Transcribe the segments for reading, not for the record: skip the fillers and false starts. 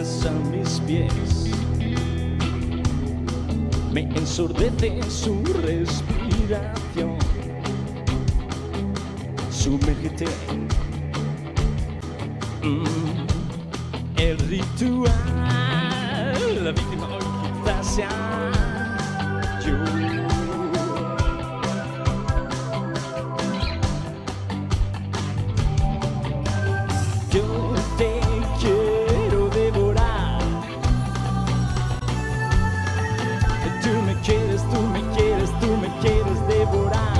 piedras a mis pies. Me ensordece su respiración. Sumérgete. El ritual, la víctima hoy quizás sea yo. Yo te quiero devorar. Tú me quieres, tú me quieres, tú me quieres devorar.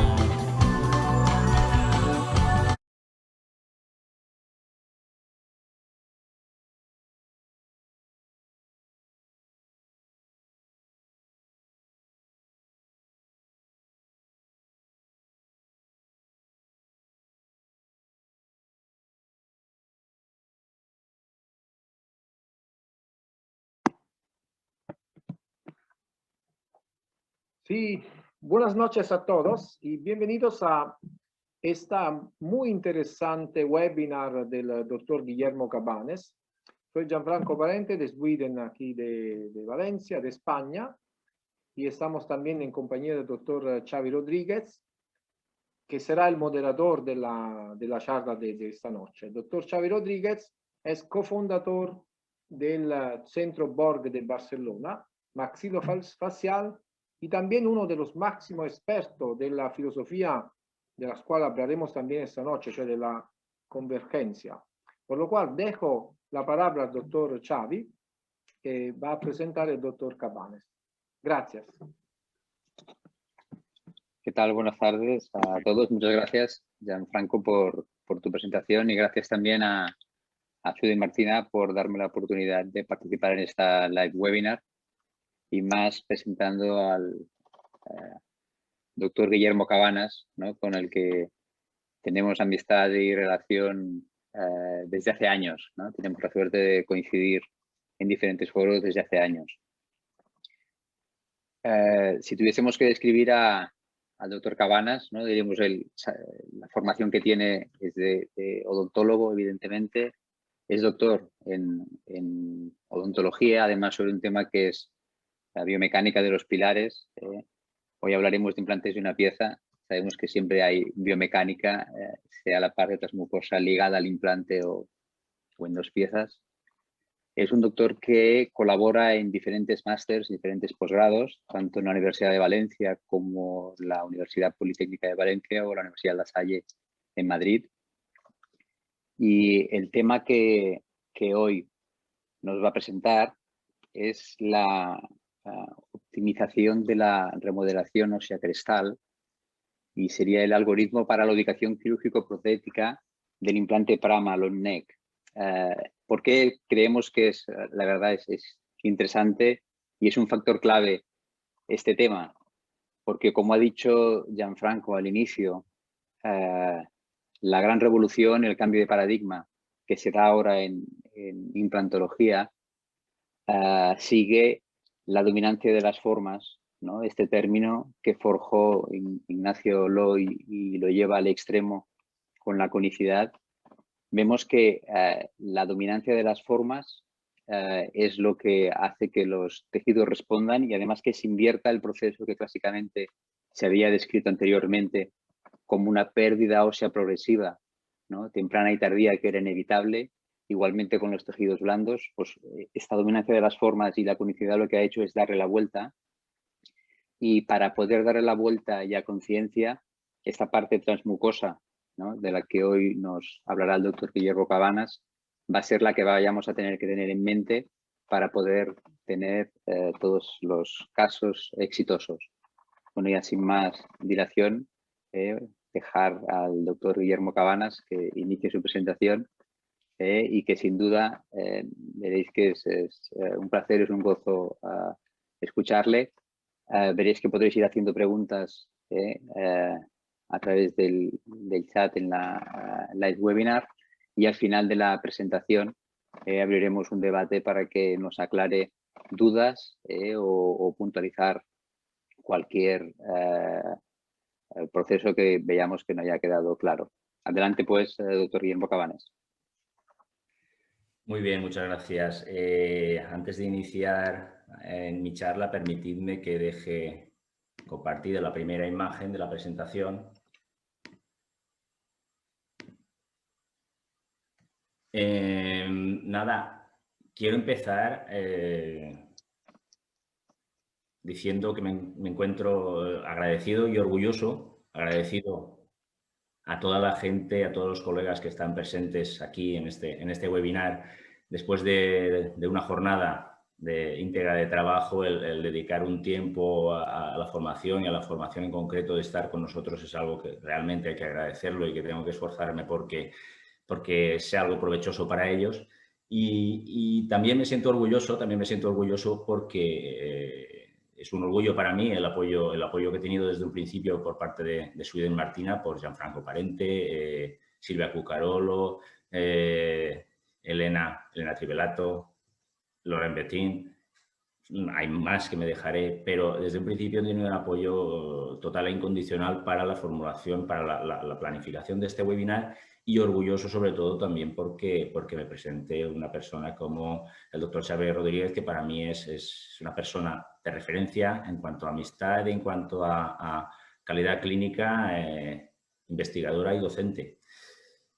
Sí, buenas noches a todos y bienvenidos a esta muy interesante webinar del doctor Guillermo Cabanes. Soy Gianfranco Parente de Sweden, aquí de Valencia, de España, y estamos también en compañía del doctor Xavi Rodríguez, que será el moderador de la charla de esta noche. El doctor Xavi Rodríguez es cofundador del Centro Borg de Barcelona, maxilofacial, y también uno de los máximos expertos de la filosofía de la cual hablaremos también esta noche, cioè de la convergencia. Por lo cual dejo la palabra al doctor Xavi, que va a presentar el doctor Cabanes. Gracias. ¿Qué tal? Buenas tardes a todos. Muchas gracias, Gianfranco, por tu presentación, y gracias también a Judy y Martina por darme la oportunidad de participar en esta live webinar, y más presentando al doctor Guillermo Cabanas, ¿no?, con el que tenemos amistad y relación desde hace años, ¿no? Tenemos la suerte de coincidir en diferentes foros desde hace años. Si tuviésemos que describir al doctor Cabanas, ¿no?, diríamos la formación que tiene es de odontólogo, evidentemente. Es doctor en odontología, además sobre un tema que es la biomecánica de los pilares. Hoy hablaremos de implantes de una pieza. Sabemos que siempre hay biomecánica, sea la parte transmucosa ligada al implante o en dos piezas. Es un doctor que colabora en diferentes másters, diferentes posgrados, tanto en la Universidad de Valencia como la Universidad Politécnica de Valencia o la Universidad La Salle en Madrid. Y el tema que hoy nos va a presentar es la optimización de la remodelación ósea crestal, y sería el algoritmo para la ubicación quirúrgico-protética del implante Prama Long Neck. ¿Por qué creemos que la verdad es interesante y es un factor clave este tema? Porque, como ha dicho Gianfranco al inicio, la gran revolución, el cambio de paradigma que se da ahora en implantología sigue la dominancia de las formas, ¿no? Este término que forjó Ignacio Loy y lo lleva al extremo con la conicidad. Vemos que la dominancia de las formas es lo que hace que los tejidos respondan, y además que se invierta el proceso que clásicamente se había descrito anteriormente como una pérdida ósea progresiva, ¿no?, temprana y tardía, que era inevitable. Igualmente con los tejidos blandos, pues esta dominancia de las formas y la conicidad lo que ha hecho es darle la vuelta, y para poder darle la vuelta y a conciencia, esta parte transmucosa, ¿no?, de la que hoy nos hablará el doctor Guillermo Cabanas, va a ser la que vayamos a tener que tener en mente para poder tener todos los casos exitosos. Bueno, ya sin más dilación, dejar al doctor Guillermo Cabanas que inicie su presentación, y que sin duda veréis que es un placer, es un gozo escucharle. Veréis que podréis ir haciendo preguntas a través del chat en la live webinar, y al final de la presentación abriremos un debate para que nos aclare dudas o puntualizar cualquier proceso que veamos que no haya quedado claro. Adelante, pues, doctor Guillermo Cabanas. Muy bien, muchas gracias. Antes de iniciar mi charla, permitidme que deje compartida la primera imagen de la presentación. Nada, quiero empezar diciendo que me encuentro agradecido y orgulloso, agradecido a toda la gente, a todos los colegas que están presentes aquí en este webinar, después de una jornada íntegra de trabajo, el dedicar un tiempo a la formación y a la formación en concreto de estar con nosotros es algo que realmente hay que agradecerlo y que tengo que esforzarme porque sea algo provechoso para ellos. Y también me siento orgulloso porque es un orgullo para mí el apoyo que he tenido desde un principio por parte de Sweden Martina, por Gianfranco Parente, Silvia Cucarolo, Elena Trivelato, Loren Bettín. Hay más que me dejaré, pero desde un principio he tenido un apoyo total e incondicional para la formulación, para la planificación de este webinar, y orgulloso sobre todo también porque me presente una persona como el doctor Xavier Rodríguez, que para mí es una persona de referencia en cuanto a amistad, en cuanto a calidad clínica, investigadora y docente.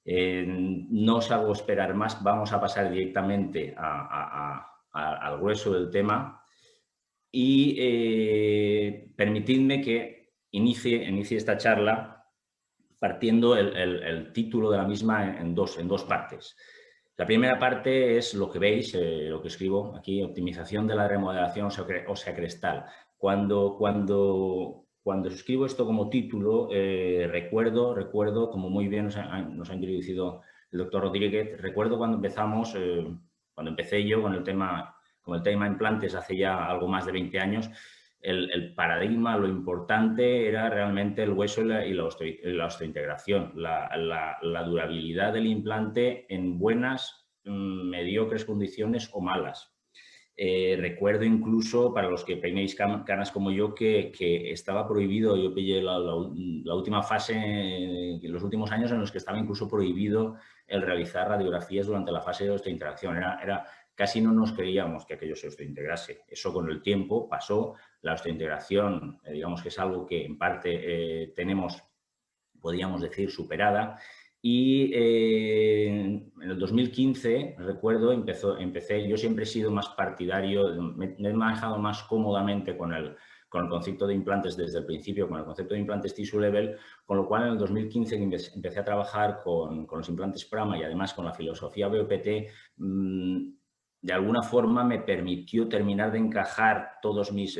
No os hago esperar más, vamos a pasar directamente al grueso del tema y permitidme que inicie esta charla partiendo el título de la misma en dos partes. La primera parte es lo que veis, lo que escribo aquí, optimización de la remodelación ósea crestal. Cuando escribo esto como título, recuerdo, como muy bien nos ha introducido el doctor Rodríguez, recuerdo cuando empecé yo con el tema implantes hace ya algo más de 20 años, el paradigma, lo importante era realmente el hueso y la osteointegración, la durabilidad del implante en buenas, mediocres condiciones o malas. Recuerdo incluso, para los que peinéis canas como yo, que estaba prohibido, yo pillé la última fase, en los últimos años en los que estaba incluso prohibido el realizar radiografías durante la fase de osteointegración. Casi no nos creíamos que aquello se osteointegrase. Eso con el tiempo pasó. La osteointegración, digamos que es algo que en parte tenemos, podríamos decir, superada. Y en el 2015, recuerdo, empecé, yo siempre he sido más partidario, me he manejado más cómodamente con el concepto de implantes desde el principio, con el concepto de implantes tissue level, con lo cual en el 2015 empecé a trabajar con los implantes Prama y además con la filosofía BOPT, de alguna forma me permitió terminar de encajar todos mis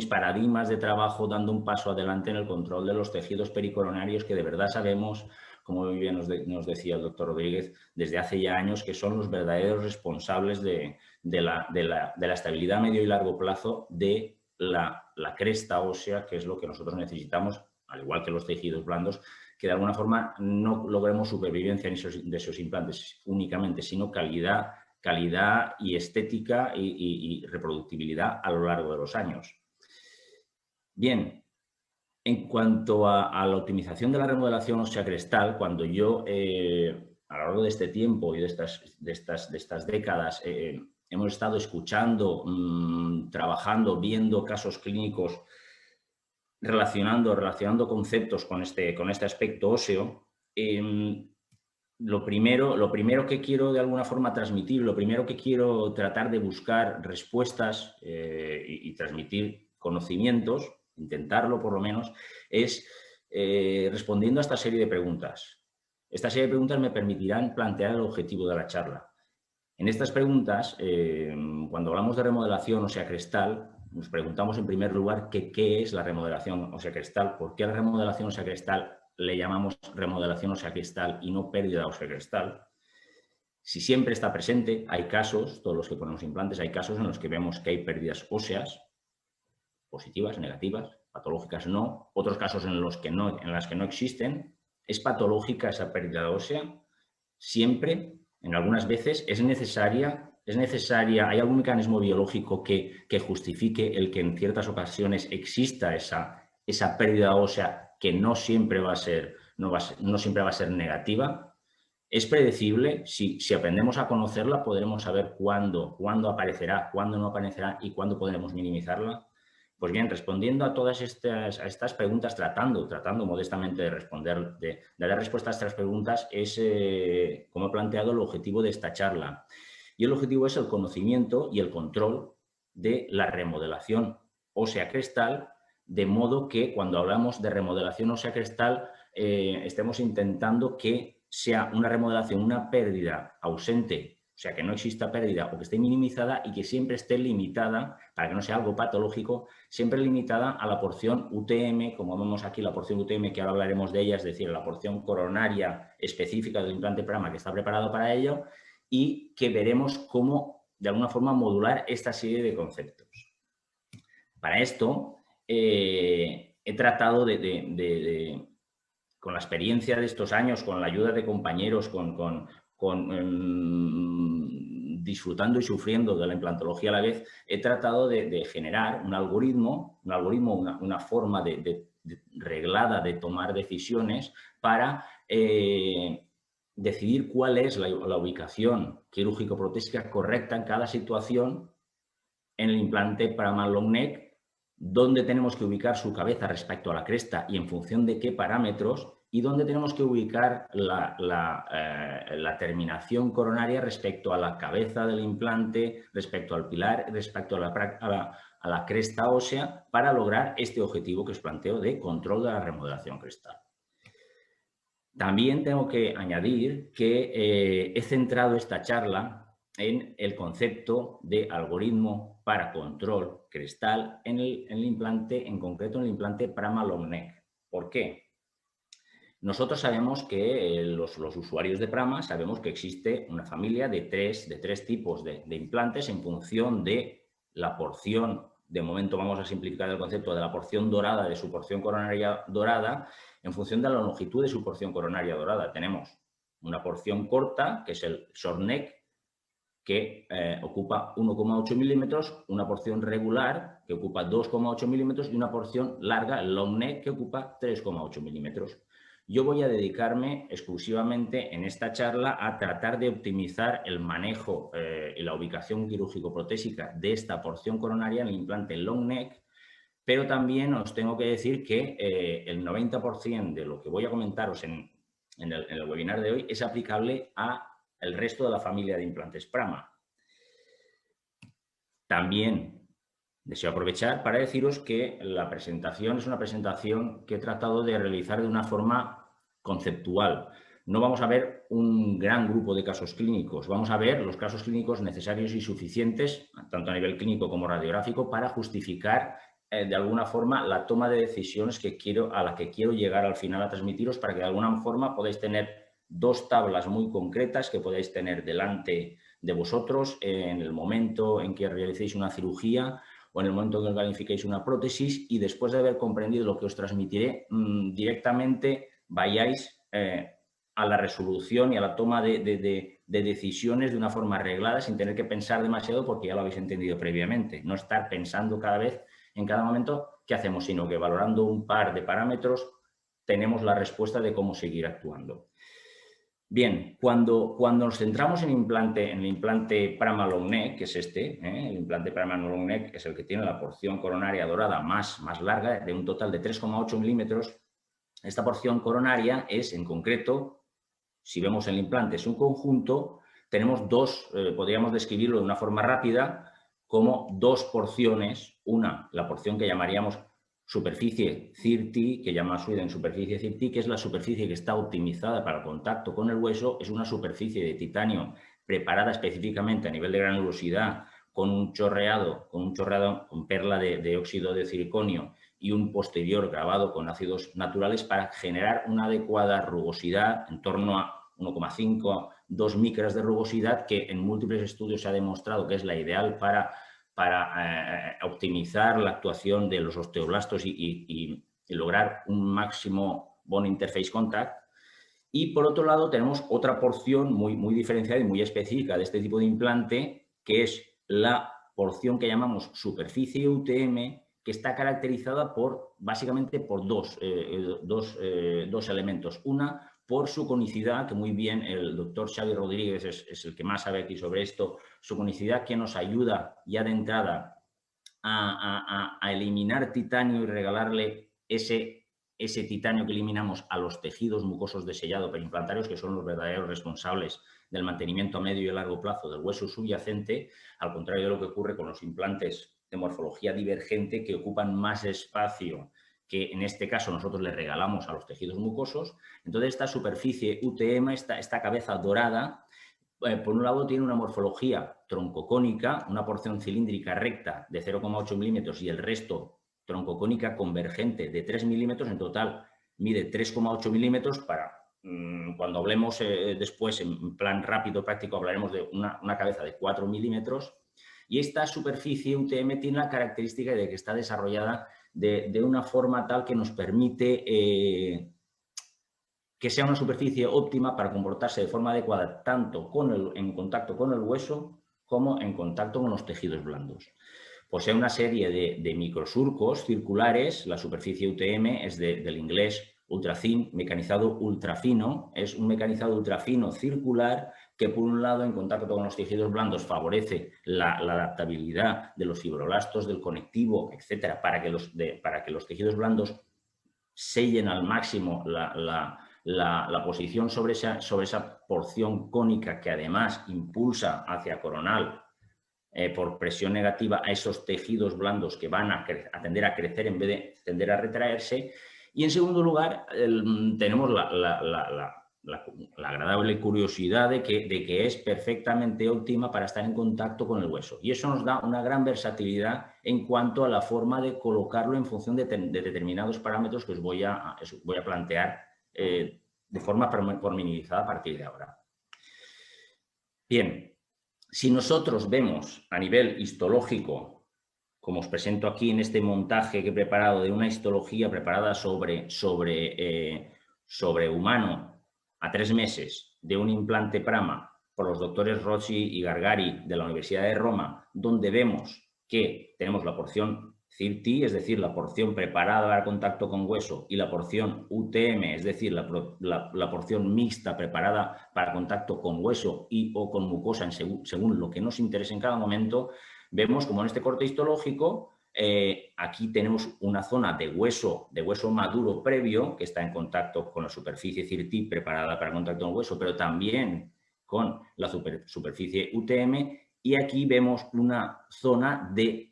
paradigmas de trabajo, dando un paso adelante en el control de los tejidos pericoronarios que de verdad sabemos, como muy bien nos decía el doctor Rodríguez, desde hace ya años, que son los verdaderos responsables de la estabilidad a medio y largo plazo de la cresta ósea, que es lo que nosotros necesitamos, al igual que los tejidos blandos, que de alguna forma no logremos supervivencia de esos implantes únicamente, sino calidad y estética y reproductibilidad a lo largo de los años. Bien, en cuanto a la optimización de la remodelación ósea crestal, cuando yo a lo largo de este tiempo y de estas décadas hemos estado escuchando, trabajando, viendo casos clínicos, relacionando conceptos con este aspecto óseo, lo primero que quiero de alguna forma transmitir, lo primero que quiero tratar de buscar respuestas y transmitir conocimientos, intentarlo por lo menos, es respondiendo a esta serie de preguntas. Esta serie de preguntas me permitirán plantear el objetivo de la charla. En estas preguntas, cuando hablamos de remodelación ósea crestal, nos preguntamos en primer lugar qué es la remodelación ósea crestal, por qué la remodelación ósea crestal le llamamos remodelación ósea crestal y no pérdida ósea crestal. Si siempre está presente, hay casos, todos los que ponemos implantes, hay casos en los que vemos que hay pérdidas óseas, positivas, negativas, patológicas no, otros casos en las que no existen. ¿Es patológica esa pérdida ósea? Siempre, en algunas veces, es necesaria, ¿hay algún mecanismo biológico que justifique el que en ciertas ocasiones exista esa pérdida ósea que no siempre va a ser negativa? Es predecible, si aprendemos a conocerla, podremos saber cuándo aparecerá, cuándo no aparecerá y cuándo podremos minimizarla. Pues bien, respondiendo a todas estas preguntas, tratando modestamente de responder, de dar respuesta a estas preguntas, es, como he planteado, el objetivo de esta charla. Y el objetivo es el conocimiento y el control de la remodelación ósea crestal, de modo que cuando hablamos de remodelación ósea crestal, estemos intentando que sea una remodelación, una pérdida ausente, o sea, que no exista pérdida o que esté minimizada y que siempre esté limitada, para que no sea algo patológico, siempre limitada a la porción UTM, como vemos aquí, la porción UTM, que ahora hablaremos de ella, es decir, la porción coronaria específica del implante Prama que está preparado para ello, y que veremos cómo, de alguna forma, modular esta serie de conceptos. Para esto, he tratado con la experiencia de estos años, con la ayuda de compañeros, disfrutando y sufriendo de la implantología a la vez, he tratado de generar un algoritmo, una forma reglada de tomar decisiones para decidir cuál es la ubicación quirúrgico-protésica correcta en cada situación en el implante Prama Long Neck, dónde tenemos que ubicar su cabeza respecto a la cresta y en función de qué parámetros, y dónde tenemos que ubicar la terminación coronaria respecto a la cabeza del implante, respecto al pilar, respecto a la cresta ósea, para lograr este objetivo que os planteo de control de la remodelación crestal. También tengo que añadir que he centrado esta charla en el concepto de algoritmo para control crestal en el implante, en concreto en el implante Prama Long Neck. ¿Por qué? Nosotros sabemos que los usuarios de Prama sabemos que existe una familia de tres tipos de implantes en función de la porción. De momento vamos a simplificar el concepto de la porción dorada, de su porción coronaria dorada, en función de la longitud de su porción coronaria dorada. Tenemos una porción corta, que es el short neck, que ocupa 1,8 milímetros, una porción regular, que ocupa 2,8 milímetros, y una porción larga, el long neck, que ocupa 3,8 milímetros. Yo voy a dedicarme exclusivamente en esta charla a tratar de optimizar el manejo y la ubicación quirúrgico-protésica de esta porción coronaria en el implante long neck, pero también os tengo que decir que el 90% de lo que voy a comentaros en el webinar de hoy es aplicable a el resto de la familia de implantes Prama. También deseo aprovechar para deciros que la presentación es una presentación que he tratado de realizar de una forma conceptual. No vamos a ver un gran grupo de casos clínicos, vamos a ver los casos clínicos necesarios y suficientes, tanto a nivel clínico como radiográfico, para justificar de alguna forma la toma de decisiones a la que quiero llegar al final a transmitiros, para que de alguna forma podáis tener dos tablas muy concretas que podáis tener delante de vosotros en el momento en que realicéis una cirugía o en el momento en que planifiquéis una prótesis, y después de haber comprendido lo que os transmitiré, directamente vayáis a la resolución y a la toma de decisiones de una forma arreglada, sin tener que pensar demasiado, porque ya lo habéis entendido previamente. No estar pensando cada vez, en cada momento, qué hacemos, sino que valorando un par de parámetros tenemos la respuesta de cómo seguir actuando. Bien, cuando nos centramos en el implante Prama Long Neck, que es este, el implante Prama Long Neck es el que tiene la porción coronaria dorada más larga, de un total de 3,8 milímetros. Esta porción coronaria es, en concreto, si vemos el implante, es un conjunto, tenemos dos, podríamos describirlo de una forma rápida, como dos porciones. Una, la porción que llamaríamos superficie CIRTI, que llama Sweden superficie CIRTI, que es la superficie que está optimizada para el contacto con el hueso. Es una superficie de titanio preparada específicamente a nivel de granulosidad, con un chorreado con perla de óxido de circonio y un posterior grabado con ácidos naturales, para generar una adecuada rugosidad en torno a 1,5 a 2 micras de rugosidad, que en múltiples estudios se ha demostrado que es la ideal para optimizar la actuación de los osteoblastos y lograr un máximo bone interface contact. Y por otro lado tenemos otra porción muy diferenciada y muy específica de este tipo de implante, que es la porción que llamamos superficie UTM, que está caracterizada básicamente por dos elementos. Una, por su conicidad, que muy bien el doctor Xavi Rodríguez es el que más sabe aquí sobre esto, su conicidad que nos ayuda ya de entrada a eliminar titanio y regalarle ese titanio que eliminamos a los tejidos mucosos de sellado perimplantarios, que son los verdaderos responsables del mantenimiento a medio y a largo plazo del hueso subyacente, al contrario de lo que ocurre con los implantes de morfología divergente que ocupan más espacio que en este caso nosotros le regalamos a los tejidos mucosos. Entonces esta superficie UTM, esta cabeza dorada, por un lado tiene una morfología troncocónica, una porción cilíndrica recta de 0,8 milímetros y el resto troncocónica convergente de 3 milímetros. En total mide 3,8 milímetros. Para cuando hablemos después en plan rápido práctico hablaremos de una cabeza de 4 milímetros. Y esta superficie UTM tiene la característica de que está desarrollada de una forma tal que nos permite que sea una superficie óptima para comportarse de forma adecuada tanto en contacto con el hueso como en contacto con los tejidos blandos. Posee una serie de microsurcos circulares. La superficie UTM es del inglés ultra-thin, mecanizado ultrafino. Es un mecanizado ultrafino circular que, por un lado, en contacto con los tejidos blandos, favorece la adaptabilidad de los fibroblastos, del conectivo, etcétera, para que los tejidos blandos sellen al máximo la posición sobre esa porción cónica que además impulsa hacia coronal por presión negativa a esos tejidos blandos que van a tender a crecer en vez de tender a retraerse. Y en segundo lugar tenemos la agradable curiosidad de que es perfectamente óptima para estar en contacto con el hueso. Y eso nos da una gran versatilidad en cuanto a la forma de colocarlo en función de determinados parámetros que os voy a plantear de forma pormenorizada a partir de ahora. Bien, si nosotros vemos a nivel histológico, como os presento aquí en este montaje que he preparado de una histología preparada sobre humano a 3 meses de un implante Prama por los doctores Rossi y Gargari de la Universidad de Roma, donde vemos que tenemos la porción CIRT, es decir, la porción preparada para contacto con hueso, y la porción UTM, es decir, la porción mixta preparada para contacto con hueso y o con mucosa según lo que nos interese en cada momento, vemos como en este corte histológico aquí tenemos una zona de hueso maduro previo que está en contacto con la superficie CIRT preparada para contacto con hueso, pero también con la superficie UTM, y aquí vemos una zona de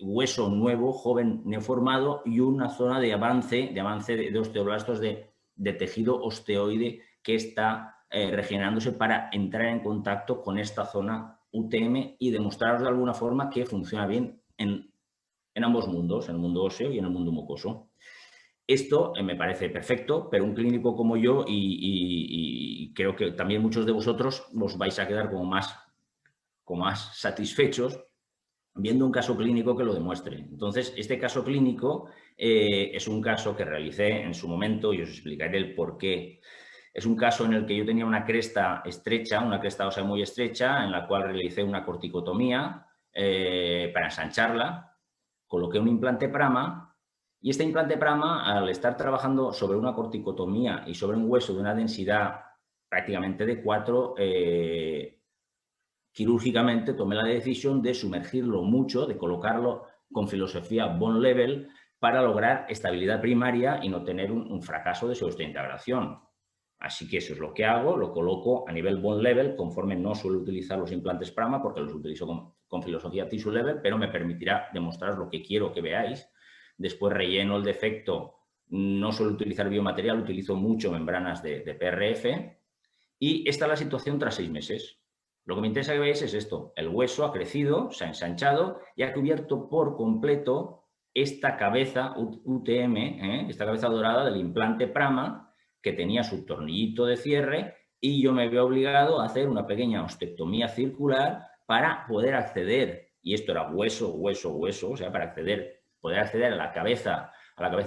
hueso nuevo, joven neoformado, y una zona de avance de osteoblastos de tejido osteoide que está regenerándose para entrar en contacto con esta zona UTM y demostraros de alguna forma que funciona bien en ambos mundos, en el mundo óseo y en el mundo mucoso. Esto me parece perfecto, pero un clínico como yo, y creo que también muchos de vosotros, os vais a quedar como más satisfechos viendo un caso clínico que lo demuestre. Entonces, este caso clínico es un caso que realicé en su momento y os explicaré el por qué. Es un caso en el que yo tenía una cresta estrecha, una cresta ósea muy estrecha, en la cual realicé una corticotomía para ensancharla, coloqué un implante Prama, y este implante Prama, al estar trabajando sobre una corticotomía y sobre un hueso de una densidad prácticamente de 4, quirúrgicamente tomé la decisión de sumergirlo mucho, de colocarlo con filosofía bone level para lograr estabilidad primaria y no tener un fracaso de su osteointegración. Así que eso es lo que hago, lo coloco a nivel bone level, conforme no suelo utilizar los implantes Prama porque los utilizo con filosofía tissue level, pero me permitirá demostraros lo que quiero que veáis. Después relleno el defecto, no suelo utilizar biomaterial, utilizo mucho membranas de PRF, y esta es la situación tras 6 meses. Lo que me interesa que veáis es esto: el hueso ha crecido, se ha ensanchado y ha cubierto por completo esta cabeza UTM, esta cabeza dorada del implante Prama, que tenía su tornillito de cierre, y yo me veo obligado a hacer una pequeña ostectomía circular para poder acceder, y esto era hueso, o sea, para poder acceder a la cabeza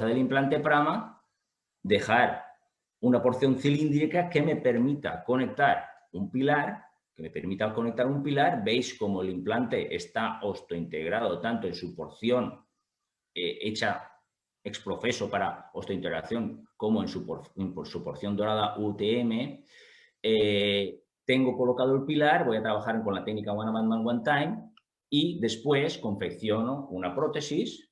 del implante Prama, dejar una porción cilíndrica que me permita conectar un pilar. Veis como el implante está osteointegrado tanto en su porción hecha exprofeso para osteointegración como en su porción dorada UTM, tengo colocado el pilar, voy a trabajar con la técnica One Man, One Time y después confecciono una prótesis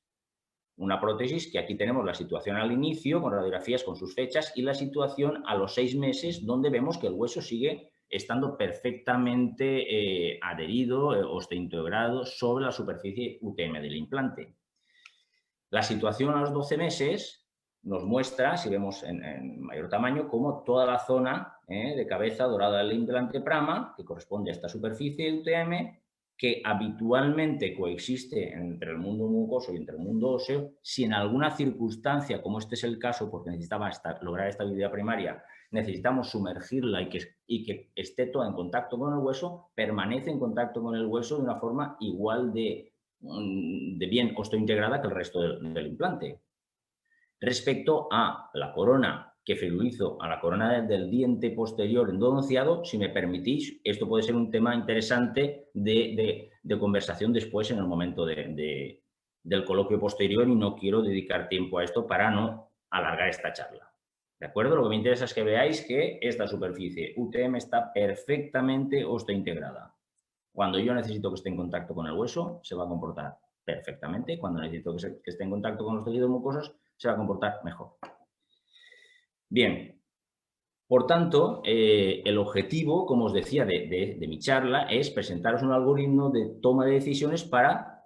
que aquí tenemos la situación al inicio con radiografías con sus fechas y la situación a los 6 meses donde vemos que el hueso sigue estando perfectamente adherido, osteointegrado sobre la superficie UTM del implante. La situación a los 12 meses nos muestra, si vemos en mayor tamaño, cómo toda la zona de cabeza dorada del implante Prama, que corresponde a esta superficie UTM, que habitualmente coexiste entre el mundo mucoso y entre el mundo óseo, si en alguna circunstancia, como este es el caso, porque necesitaba lograr estabilidad primaria, necesitamos sumergirla y que esté toda en contacto con el hueso, permanece en contacto con el hueso de una forma igual de bien osteointegrada que el resto del implante. Respecto a la corona que ferulizo, a la corona del diente posterior endodonciado, si me permitís, esto puede ser un tema interesante de conversación después en el momento del coloquio posterior y no quiero dedicar tiempo a esto para no alargar esta charla. ¿De acuerdo? Lo que me interesa es que veáis que esta superficie UTM está perfectamente osteointegrada. Cuando yo necesito que esté en contacto con el hueso, se va a comportar perfectamente. Cuando necesito que esté en contacto con los tejidos mucosos, se va a comportar mejor. Bien, por tanto, el objetivo, como os decía, de mi charla es presentaros un algoritmo de toma de decisiones para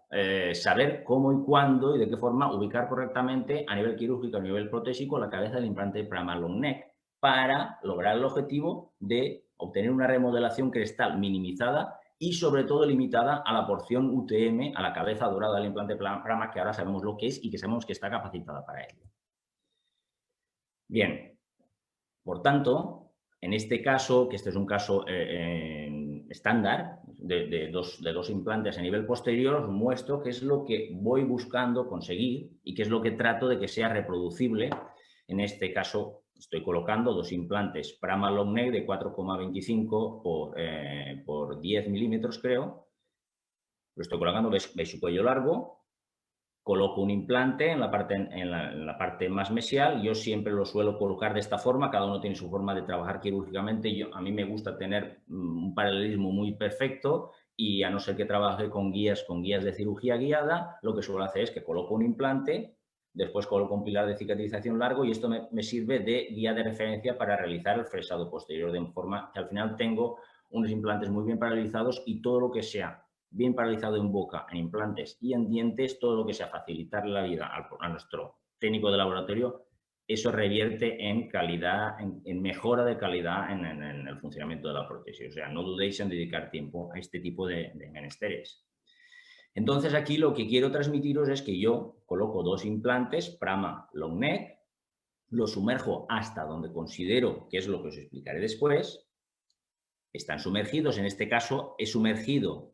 saber cómo y cuándo y de qué forma ubicar correctamente a nivel quirúrgico, a nivel protésico, la cabeza del implante Prama Long Neck para lograr el objetivo de obtener una remodelación crestal minimizada y sobre todo limitada a la porción UTM, a la cabeza dorada del implante Prama, que ahora sabemos lo que es y que sabemos que está capacitada para ello. Bien, por tanto, en este caso, que este es un caso estándar de dos implantes a nivel posterior, os muestro qué es lo que voy buscando conseguir y qué es lo que trato de que sea reproducible. En este caso, estoy colocando 2 implantes Prama Long Neck de 4,25 por 10 milímetros, creo. Lo estoy colocando, veis su cuello largo. Coloco un implante en la parte más mesial. Yo siempre lo suelo colocar de esta forma. Cada uno tiene su forma de trabajar quirúrgicamente. A mí me gusta tener un paralelismo muy perfecto y a no ser que trabaje con guías de cirugía guiada, lo que suelo hacer es que coloco un implante, después coloco un pilar de cicatrización largo y esto me sirve de guía de referencia para realizar el fresado posterior, de forma que al final tengo unos implantes muy bien paralizados y todo lo que sea bien paralizado en boca, en implantes y en dientes, todo lo que sea facilitar la vida a nuestro técnico de laboratorio, eso revierte en calidad, en mejora de calidad en el funcionamiento de la prótesis. O sea, no dudéis en dedicar tiempo a este tipo de menesteres. Entonces, aquí lo que quiero transmitiros es que yo coloco 2 implantes Prama Long Neck, los sumerjo hasta donde considero, que es lo que os explicaré después. Están sumergidos, en este caso he sumergido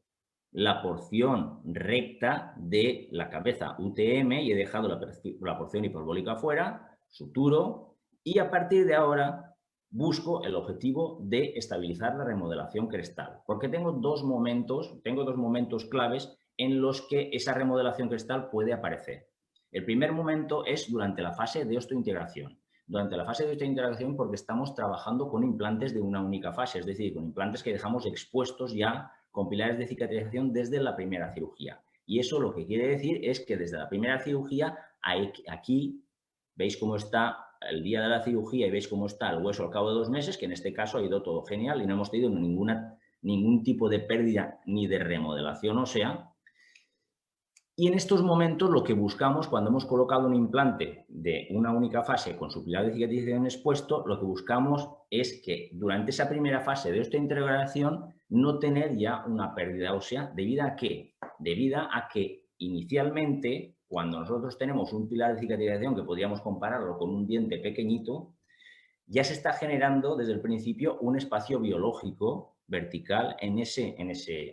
la porción recta de la cabeza UTM y he dejado la porción hiperbólica afuera, suturo y a partir de ahora busco el objetivo de estabilizar la remodelación crestal, porque tengo dos momentos claves en los que esa remodelación crestal puede aparecer. El primer momento es durante la fase de osteointegración. Durante la fase de osteointegración porque estamos trabajando con implantes de una única fase, es decir, con implantes que dejamos expuestos ya con pilares de cicatrización desde la primera cirugía. Y eso lo que quiere decir es que desde la primera cirugía, aquí veis cómo está el día de la cirugía y veis cómo está el hueso al cabo de 2 meses, que en este caso ha ido todo genial y no hemos tenido ningún tipo de pérdida ni de remodelación ósea. Y en estos momentos lo que buscamos cuando hemos colocado un implante de una única fase con su pilar de cicatrización expuesto, lo que buscamos es que durante esa primera fase de osteointegración no tener ya una pérdida ósea. ¿Debido a qué? Debido a que inicialmente cuando nosotros tenemos un pilar de cicatrización que podríamos compararlo con un diente pequeñito, ya se está generando desde el principio un espacio biológico vertical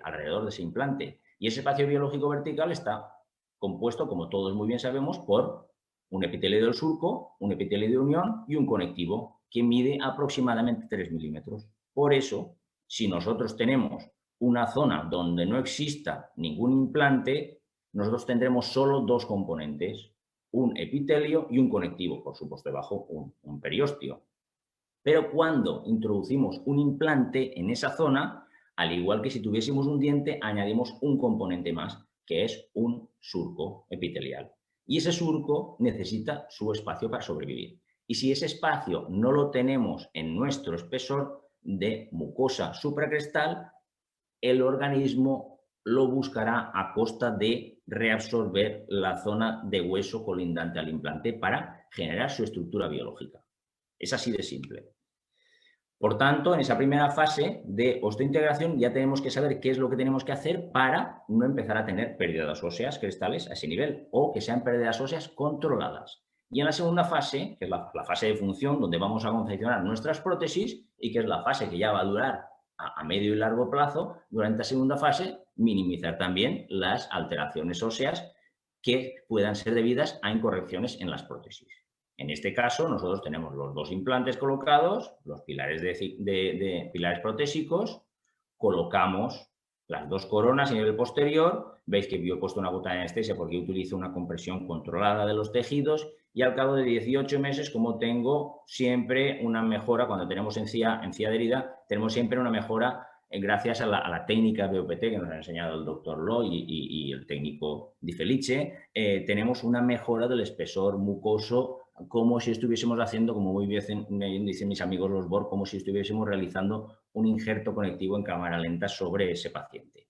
alrededor de ese implante. Y ese espacio biológico vertical está compuesto, como todos muy bien sabemos, por un epitelio del surco, un epitelio de unión y un conectivo que mide aproximadamente 3 milímetros. Por eso, si nosotros tenemos una zona donde no exista ningún implante, nosotros tendremos solo 2 componentes. un epitelio y un conectivo, por supuesto debajo un periósteo. Pero cuando introducimos un implante en esa zona, al igual que si tuviésemos un diente, añadimos un componente más, que es un surco epitelial. Y ese surco necesita su espacio para sobrevivir. Y si ese espacio no lo tenemos en nuestro espesor de mucosa supracrestal, el organismo lo buscará a costa de reabsorber la zona de hueso colindante al implante para generar su estructura biológica. Es así de simple. Por tanto, en esa primera fase de osteointegración ya tenemos que saber qué es lo que tenemos que hacer para no empezar a tener pérdidas óseas crestales a ese nivel o que sean pérdidas óseas controladas. Y en la segunda fase, que es la fase de función, donde vamos a confeccionar nuestras prótesis y que es la fase que ya va a durar a medio y largo plazo, durante la segunda fase, minimizar también las alteraciones óseas que puedan ser debidas a incorrecciones en las prótesis. En este caso, nosotros tenemos los dos implantes colocados, los pilares pilares protésicos, colocamos las dos coronas a nivel posterior. Veis que yo he puesto una gota de anestesia porque yo utilizo una compresión controlada de los tejidos y al cabo de 18 meses, como tengo siempre una mejora, cuando tenemos encía adherida, tenemos siempre una mejora gracias a la técnica BOPT que nos ha enseñado el doctor Loy y el técnico Di Felice, tenemos una mejora del espesor mucoso como si estuviésemos haciendo, como muy bien dicen mis amigos los BOR, como si estuviésemos realizando un injerto conectivo en cámara lenta sobre ese paciente.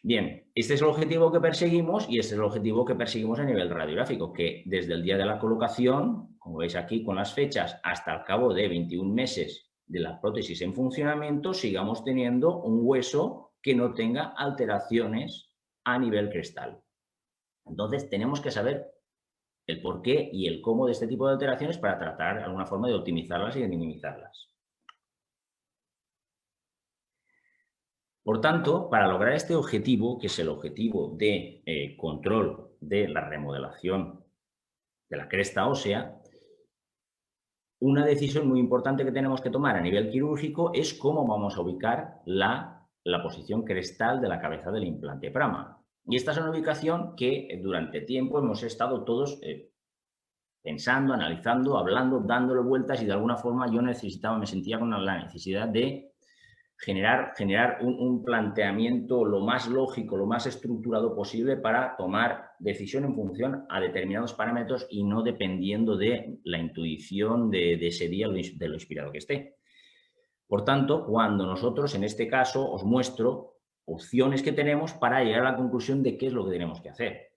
Bien, este es el objetivo que perseguimos y este es el objetivo que perseguimos a nivel radiográfico, que desde el día de la colocación, como veis aquí con las fechas, hasta el cabo de 21 meses de la prótesis en funcionamiento, sigamos teniendo un hueso que no tenga alteraciones a nivel crestal. Entonces, tenemos que saber el porqué y el cómo de este tipo de alteraciones para tratar alguna forma de optimizarlas y de minimizarlas. Por tanto, para lograr este objetivo, que es el objetivo de control de la remodelación de la cresta ósea, una decisión muy importante que tenemos que tomar a nivel quirúrgico es cómo vamos a ubicar la posición crestal de la cabeza del implante Prama. Y esta es una ubicación que durante tiempo hemos estado todos pensando, analizando, hablando, dándole vueltas y de alguna forma yo me sentía con la necesidad de generar un planteamiento lo más lógico, lo más estructurado posible para tomar decisión en función a determinados parámetros y no dependiendo de la intuición de ese día, de lo inspirado que esté. Por tanto, cuando nosotros en este caso os muestro opciones que tenemos para llegar a la conclusión de qué es lo que tenemos que hacer.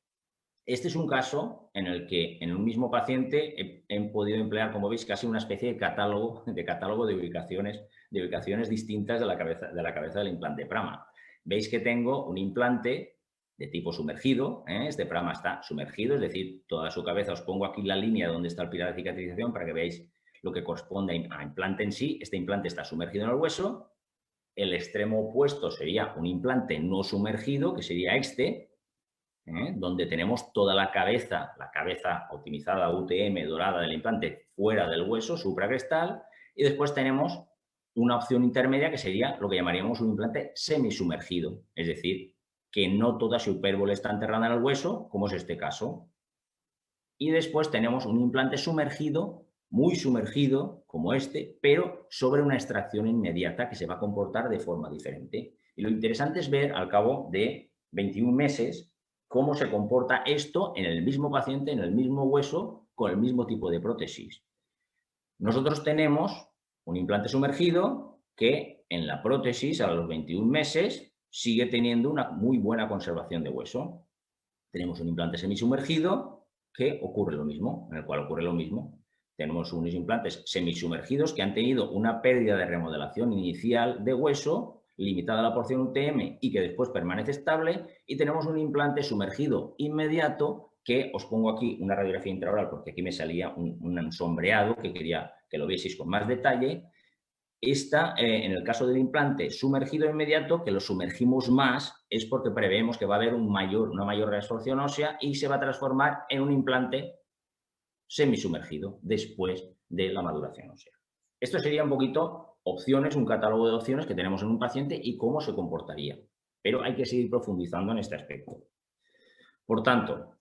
Este es un caso en el que en un mismo paciente he podido emplear, como veis, casi una especie de catálogo de ubicaciones distintas de la cabeza del implante Prama. Veis que tengo un implante de tipo sumergido, este Prama está sumergido, es decir, toda su cabeza, os pongo aquí la línea donde está el pilar de cicatrización para que veáis lo que corresponde a implante en sí. Este implante está sumergido en el hueso. El extremo opuesto sería un implante no sumergido, que sería este, donde tenemos toda la cabeza optimizada UTM dorada del implante fuera del hueso supracrestal, y después tenemos una opción intermedia que sería lo que llamaríamos un implante semisumergido, es decir, que no toda su hipérbole está enterrada en el hueso, como es este caso. Y después tenemos un implante sumergido, muy sumergido, como este, pero sobre una extracción inmediata que se va a comportar de forma diferente. Y lo interesante es ver al cabo de 21 meses cómo se comporta esto en el mismo paciente, en el mismo hueso, con el mismo tipo de prótesis. Nosotros tenemos un implante sumergido que en la prótesis a los 21 meses sigue teniendo una muy buena conservación de hueso. Tenemos un implante semisumergido que ocurre lo mismo, en el cual ocurre lo mismo. Tenemos unos implantes semisumergidos que han tenido una pérdida de remodelación inicial de hueso, limitada a la porción UTM y que después permanece estable, y tenemos un implante sumergido inmediato que os pongo aquí una radiografía intraoral porque aquí me salía un sombreado que quería que lo vieseis con más detalle. Esta, en el caso del implante sumergido inmediato, que lo sumergimos más, es porque preveemos que va a haber una mayor reabsorción ósea y se va a transformar en un implante semisumergido después de la maduración ósea. Esto sería un poquito opciones, un catálogo de opciones que tenemos en un paciente y cómo se comportaría. Pero hay que seguir profundizando en este aspecto. Por tanto,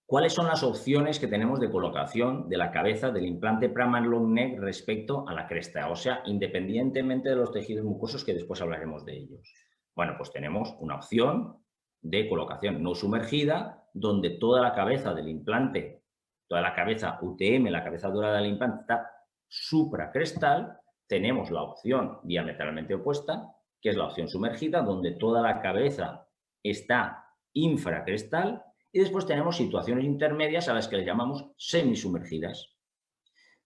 ¿Cuáles son las opciones que tenemos de colocación de la cabeza del implante Praman Long Neck respecto a la cresta ósea, independientemente de los tejidos mucosos, que después hablaremos de ellos? Bueno, pues tenemos una opción de colocación no sumergida, donde toda la cabeza del implante, toda la cabeza UTM, la cabeza dorada del implante, está supracrestal. Tenemos la opción diametralmente opuesta, que es la opción sumergida, donde toda la cabeza está infracrestal. Y después tenemos situaciones intermedias a las que le llamamos semisumergidas.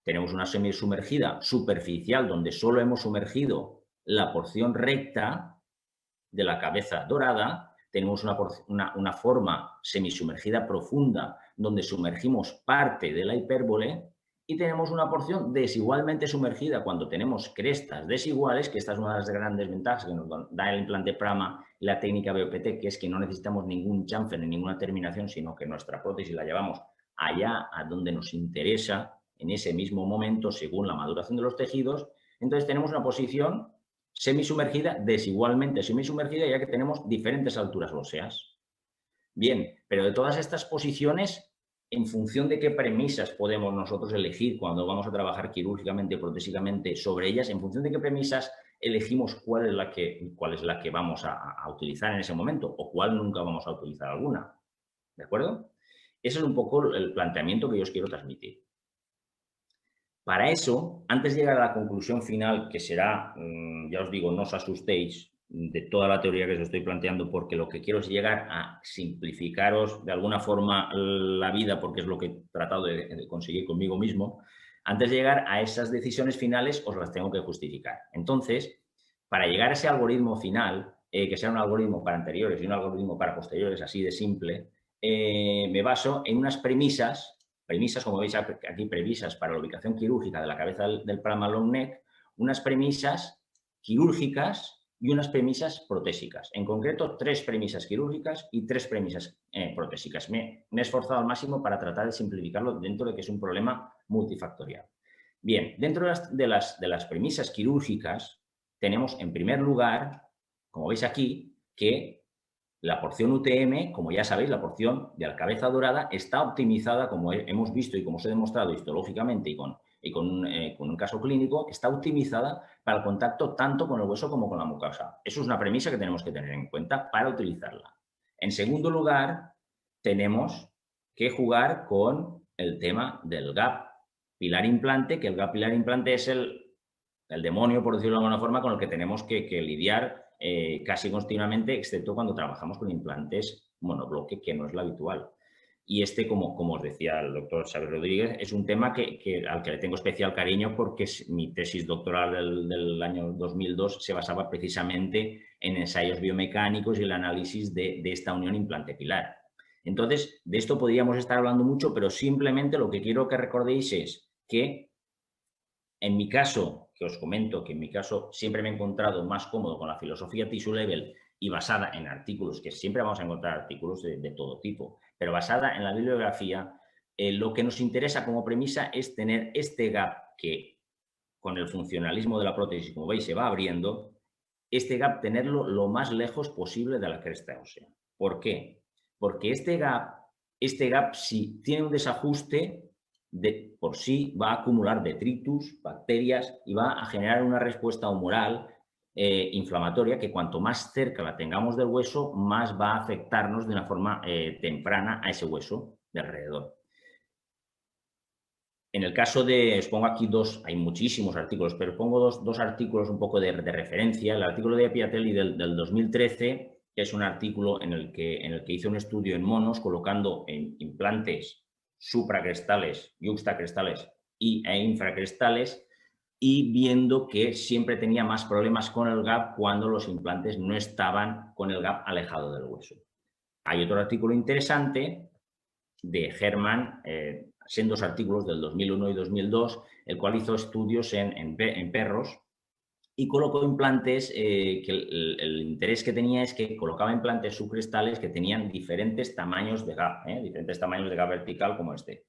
Tenemos una semisumergida superficial, donde solo hemos sumergido la porción recta de la cabeza dorada. Tenemos una forma semisumergida profunda, donde sumergimos parte de la hipérbole. Y tenemos una porción desigualmente sumergida cuando tenemos crestas desiguales, que esta es una de las grandes ventajas que nos da el implante Prama y la técnica BOPT, que es que no necesitamos ningún chamfer ni ninguna terminación, sino que nuestra prótesis la llevamos allá a donde nos interesa en ese mismo momento, según la maduración de los tejidos. Entonces tenemos una posición semisumergida, desigualmente semisumergida, ya que tenemos diferentes alturas óseas. Bien, pero de todas estas posiciones, en función de qué premisas podemos nosotros elegir cuando vamos a trabajar quirúrgicamente, protésicamente sobre ellas, en función de qué premisas elegimos cuál es la que vamos a utilizar en ese momento o cuál nunca vamos a utilizar alguna. ¿De acuerdo? Ese es un poco el planteamiento que yo os quiero transmitir. Para eso, antes de llegar a la conclusión final, que será, ya os digo, no os asustéis de toda la teoría que os estoy planteando, porque lo que quiero es llegar a simplificaros de alguna forma la vida, porque es lo que he tratado de conseguir conmigo mismo. Antes de llegar a esas decisiones finales, os las tengo que justificar. Entonces, para llegar a ese algoritmo final, que sea un algoritmo para anteriores y un algoritmo para posteriores, así de simple, me baso en unas premisas, como veis aquí, premisas para la ubicación quirúrgica de la cabeza del Praman Long Neck, unas premisas quirúrgicas y unas premisas protésicas. En concreto, 3 premisas quirúrgicas y 3 premisas protésicas. Me he esforzado al máximo para tratar de simplificarlo dentro de que es un problema multifactorial. Bien, dentro de las premisas quirúrgicas tenemos, en primer lugar, como veis aquí, que la porción UTM, como ya sabéis, la porción de la cabeza dorada está optimizada, como hemos visto y como os he demostrado histológicamente y con un caso clínico, está optimizada para el contacto tanto con el hueso como con la mucosa. Eso es una premisa que tenemos que tener en cuenta para utilizarla. En segundo lugar, tenemos que jugar con el tema del gap pilar implante, que el gap pilar implante es el demonio, por decirlo de alguna forma, con el que tenemos que lidiar casi continuamente, excepto cuando trabajamos con implantes monobloque, que no es lo habitual. Y como os decía el doctor Xavier Rodríguez, es un tema al que le tengo especial cariño, porque mi tesis doctoral del año 2002 se basaba precisamente en ensayos biomecánicos y el análisis de esta unión implante-pilar. Entonces, de esto podríamos estar hablando mucho, pero simplemente lo que quiero que recordéis es que en mi caso, que os comento que en mi caso siempre me he encontrado más cómodo con la filosofía tissue level y basada en artículos, que siempre vamos a encontrar artículos de todo tipo, pero basada en la bibliografía, lo que nos interesa como premisa es tener este gap que con el funcionalismo de la prótesis, como veis, se va abriendo, este gap tenerlo lo más lejos posible de la cresta ósea. ¿Por qué? Porque este gap si tiene un desajuste, por sí va a acumular detritus, bacterias y va a generar una respuesta humoral inflamatoria que cuanto más cerca la tengamos del hueso, más va a afectarnos de una forma temprana a ese hueso de alrededor. En el caso os pongo aquí hay muchísimos artículos, pero pongo dos artículos un poco de referencia. El artículo de Piatelli del 2013, que es un artículo en el que hice un estudio en monos colocando en implantes supracrestales, yuxtacrestales e infracrestales, y viendo que siempre tenía más problemas con el gap cuando los implantes no estaban con el gap alejado del hueso. Hay otro artículo interesante de Hermann, en 2 artículos del 2001 y 2002, el cual hizo estudios en perros y colocó implantes que el interés que tenía es que colocaba implantes subcrestales que tenían diferentes tamaños de gap, diferentes tamaños de gap vertical como de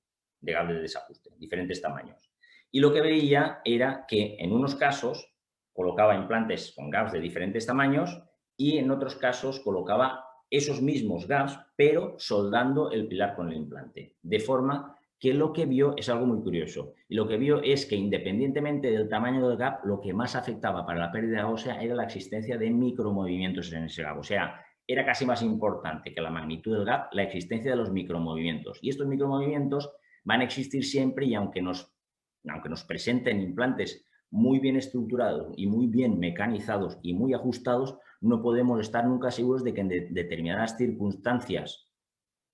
gap de desajuste, diferentes tamaños. Y lo que veía era que en unos casos colocaba implantes con gaps de diferentes tamaños y en otros casos colocaba esos mismos gaps, pero soldando el pilar con el implante. De forma que lo que vio es algo muy curioso. Y lo que vio es que independientemente del tamaño del gap, lo que más afectaba para la pérdida ósea era la existencia de micromovimientos en ese gap. O sea, era casi más importante que la magnitud del gap la existencia de los micromovimientos. Y estos micromovimientos van a existir siempre y aunque nos presenten implantes muy bien estructurados y muy bien mecanizados y muy ajustados, no podemos estar nunca seguros de que en determinadas circunstancias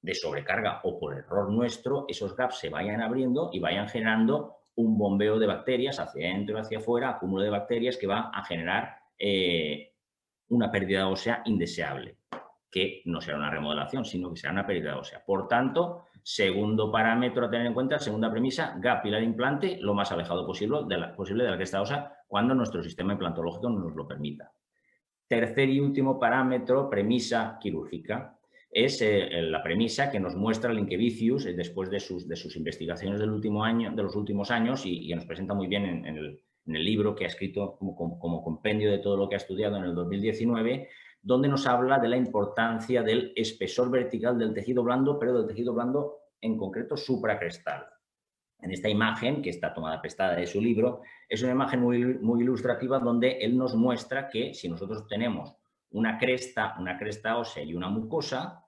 de sobrecarga o por error nuestro, esos gaps se vayan abriendo y vayan generando un bombeo de bacterias hacia adentro y hacia afuera, acúmulo de bacterias que va a generar una pérdida ósea indeseable, que no será una remodelación, sino que será una pérdida ósea. Por tanto, segundo parámetro a tener en cuenta, segunda premisa, gap pilar implante lo más alejado posible de la cresta ósea cuando nuestro sistema implantológico nos lo permita. Tercer y último parámetro, premisa quirúrgica, es la premisa que nos muestra Linkevicius después de sus investigaciones de los últimos años y nos presenta muy bien en el libro que ha escrito como compendio de todo lo que ha estudiado en el 2019, donde nos habla de la importancia del espesor vertical del tejido blando, pero del tejido blando en concreto supracrestal. En esta imagen, que está tomada prestada de su libro, es una imagen muy ilustrativa donde él nos muestra que si nosotros tenemos una cresta ósea y una mucosa,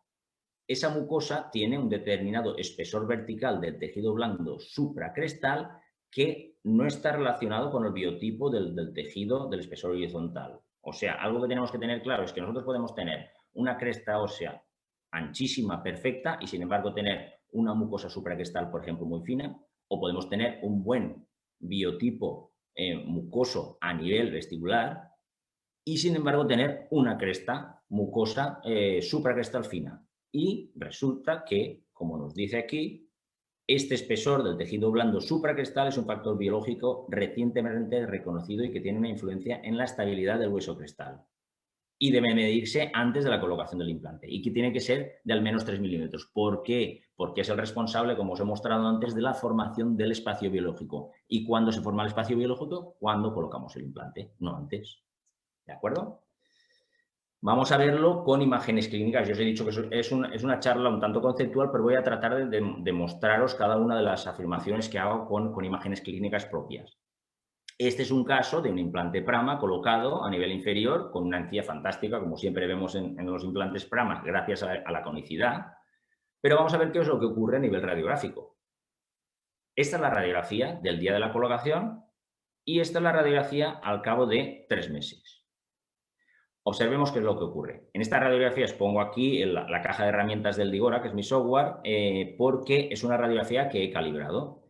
esa mucosa tiene un determinado espesor vertical del tejido blando supracrestal que no está relacionado con el biotipo del tejido del espesor horizontal. O sea, algo que tenemos que tener claro es que nosotros podemos tener una cresta ósea anchísima, perfecta, y sin embargo tener una mucosa supracrestal, por ejemplo, muy fina, o podemos tener un buen biotipo mucoso a nivel vestibular y, sin embargo, tener una cresta mucosa supracrestal fina. Y resulta que, como nos dice aquí, este espesor del tejido blando supracrestal es un factor biológico recientemente reconocido y que tiene una influencia en la estabilidad del hueso crestal. Y debe medirse antes de la colocación del implante y que tiene que ser de al menos 3 milímetros. ¿Por qué? Porque es el responsable, como os he mostrado antes, de la formación del espacio biológico. ¿Y cuándo se forma el espacio biológico? Cuando colocamos el implante, no antes. ¿De acuerdo? Vamos a verlo con imágenes clínicas. Yo os he dicho que es una charla un tanto conceptual, pero voy a tratar de mostraros cada una de las afirmaciones que hago con imágenes clínicas propias. Este es un caso de un implante Prama colocado a nivel inferior con una encía fantástica, como siempre vemos en los implantes Prama, gracias a la conicidad. Pero vamos a ver qué es lo que ocurre a nivel radiográfico. Esta es la radiografía del día de la colocación y esta es la radiografía al cabo de 3 meses. Observemos qué es lo que ocurre. En esta radiografía os pongo aquí la caja de herramientas del Digora, que es mi software, porque es una radiografía que he calibrado.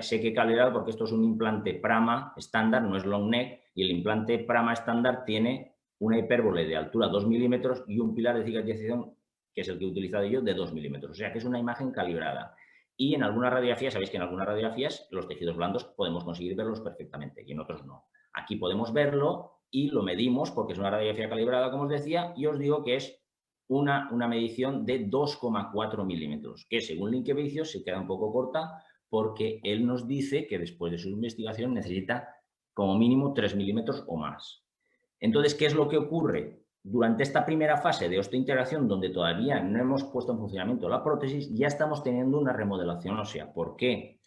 Sé que he calibrado porque esto es un implante Prama estándar, no es long neck, y el implante Prama estándar tiene una hipérbole de altura 2 milímetros y un pilar de cicatrización, que es el que he utilizado yo, de 2 milímetros. O sea que es una imagen calibrada. Y en algunas radiografías, sabéis que en algunas radiografías los tejidos blandos podemos conseguir verlos perfectamente y en otros no. Aquí podemos verlo y lo medimos porque es una radiografía calibrada, como os decía, y os digo que es una medición de 2,4 milímetros, que según Linkevicius se queda un poco corta porque él nos dice que después de su investigación necesita como mínimo 3 milímetros o más. Entonces, ¿qué es lo que ocurre? Durante esta primera fase de osteointegración, donde todavía no hemos puesto en funcionamiento la prótesis, ya estamos teniendo una remodelación ósea. ¿Por qué?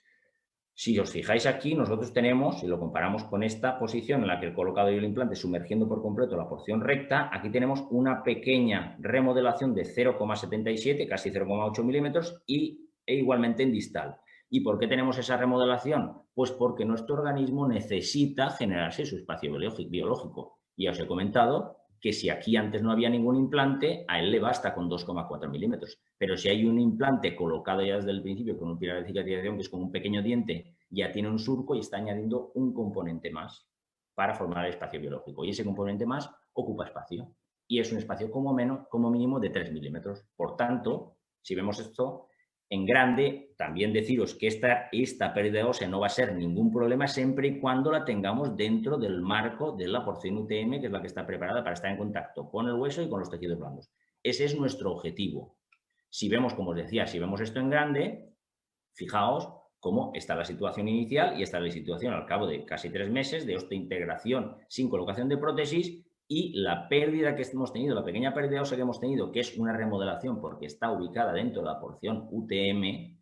Si os fijáis aquí, nosotros tenemos, si lo comparamos con esta posición en la que he colocado yo el implante sumergiendo por completo la porción recta, aquí tenemos una pequeña remodelación de 0,77, casi 0,8 milímetros e igualmente en distal. ¿Y por qué tenemos esa remodelación? Pues porque nuestro organismo necesita generarse su espacio biológico. Ya os he comentado que si aquí antes no había ningún implante, a él le basta con 2,4 milímetros. Pero si hay un implante colocado ya desde el principio con un pilar de cicatrización que es como un pequeño diente, ya tiene un surco y está añadiendo un componente más para formar el espacio biológico. Y ese componente más ocupa espacio. Y es un espacio como mínimo de 3 milímetros. Por tanto, si vemos esto en grande, también deciros que esta pérdida ósea no va a ser ningún problema siempre y cuando la tengamos dentro del marco de la porción UTM, que es la que está preparada para estar en contacto con el hueso y con los tejidos blandos. Ese es nuestro objetivo. Si vemos, como os decía, si vemos esto en grande, fijaos cómo está la situación inicial y está la situación al cabo de casi 3 meses de osteointegración sin colocación de prótesis y la pérdida que hemos tenido, la pequeña pérdida ósea que hemos tenido, que es una remodelación porque está ubicada dentro de la porción UTM,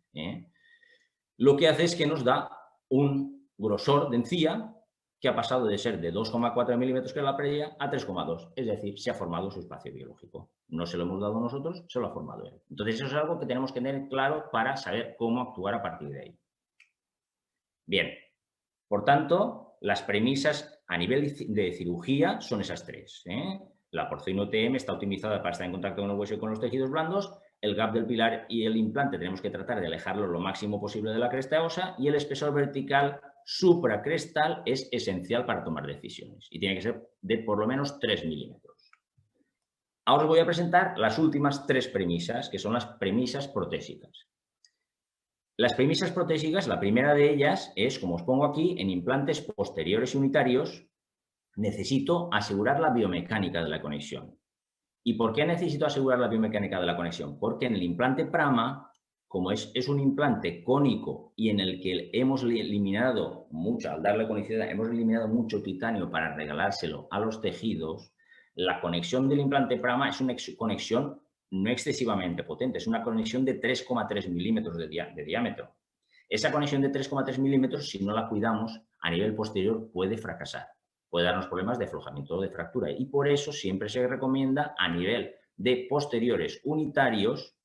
lo que hace es que nos da un grosor de encía que ha pasado de ser de 2,4 milímetros, que era la pérdida, a 3,2. Es decir, se ha formado su espacio biológico. No se lo hemos dado nosotros, se lo ha formado él. Entonces, eso es algo que tenemos que tener claro para saber cómo actuar a partir de ahí. Bien, por tanto, las premisas a nivel de cirugía son esas tres. La porcina UTM está optimizada para estar en contacto con el hueso y con los tejidos blandos. El gap del pilar y el implante tenemos que tratar de alejarlo lo máximo posible de la cresta ósea, y el espesor vertical supracrestal es esencial para tomar decisiones y tiene que ser de por lo menos 3 milímetros. Ahora os voy a presentar las últimas tres premisas, que son las premisas protésicas. Las premisas protésicas, la primera de ellas es, como os pongo aquí, en implantes posteriores y unitarios, necesito asegurar la biomecánica de la conexión. ¿Y por qué necesito asegurar la biomecánica de la conexión? Porque en el implante Prama, como es un implante cónico y en el que hemos eliminado mucho, al darle conicidad, hemos eliminado mucho titanio para regalárselo a los tejidos, la conexión del implante Prama es una conexión no excesivamente potente, es una conexión de 3,3 milímetros de diámetro. Esa conexión de 3,3 milímetros, si no la cuidamos, a nivel posterior puede fracasar. Puede darnos problemas de aflojamiento o de fractura, y por eso siempre se recomienda a nivel de posteriores unitarios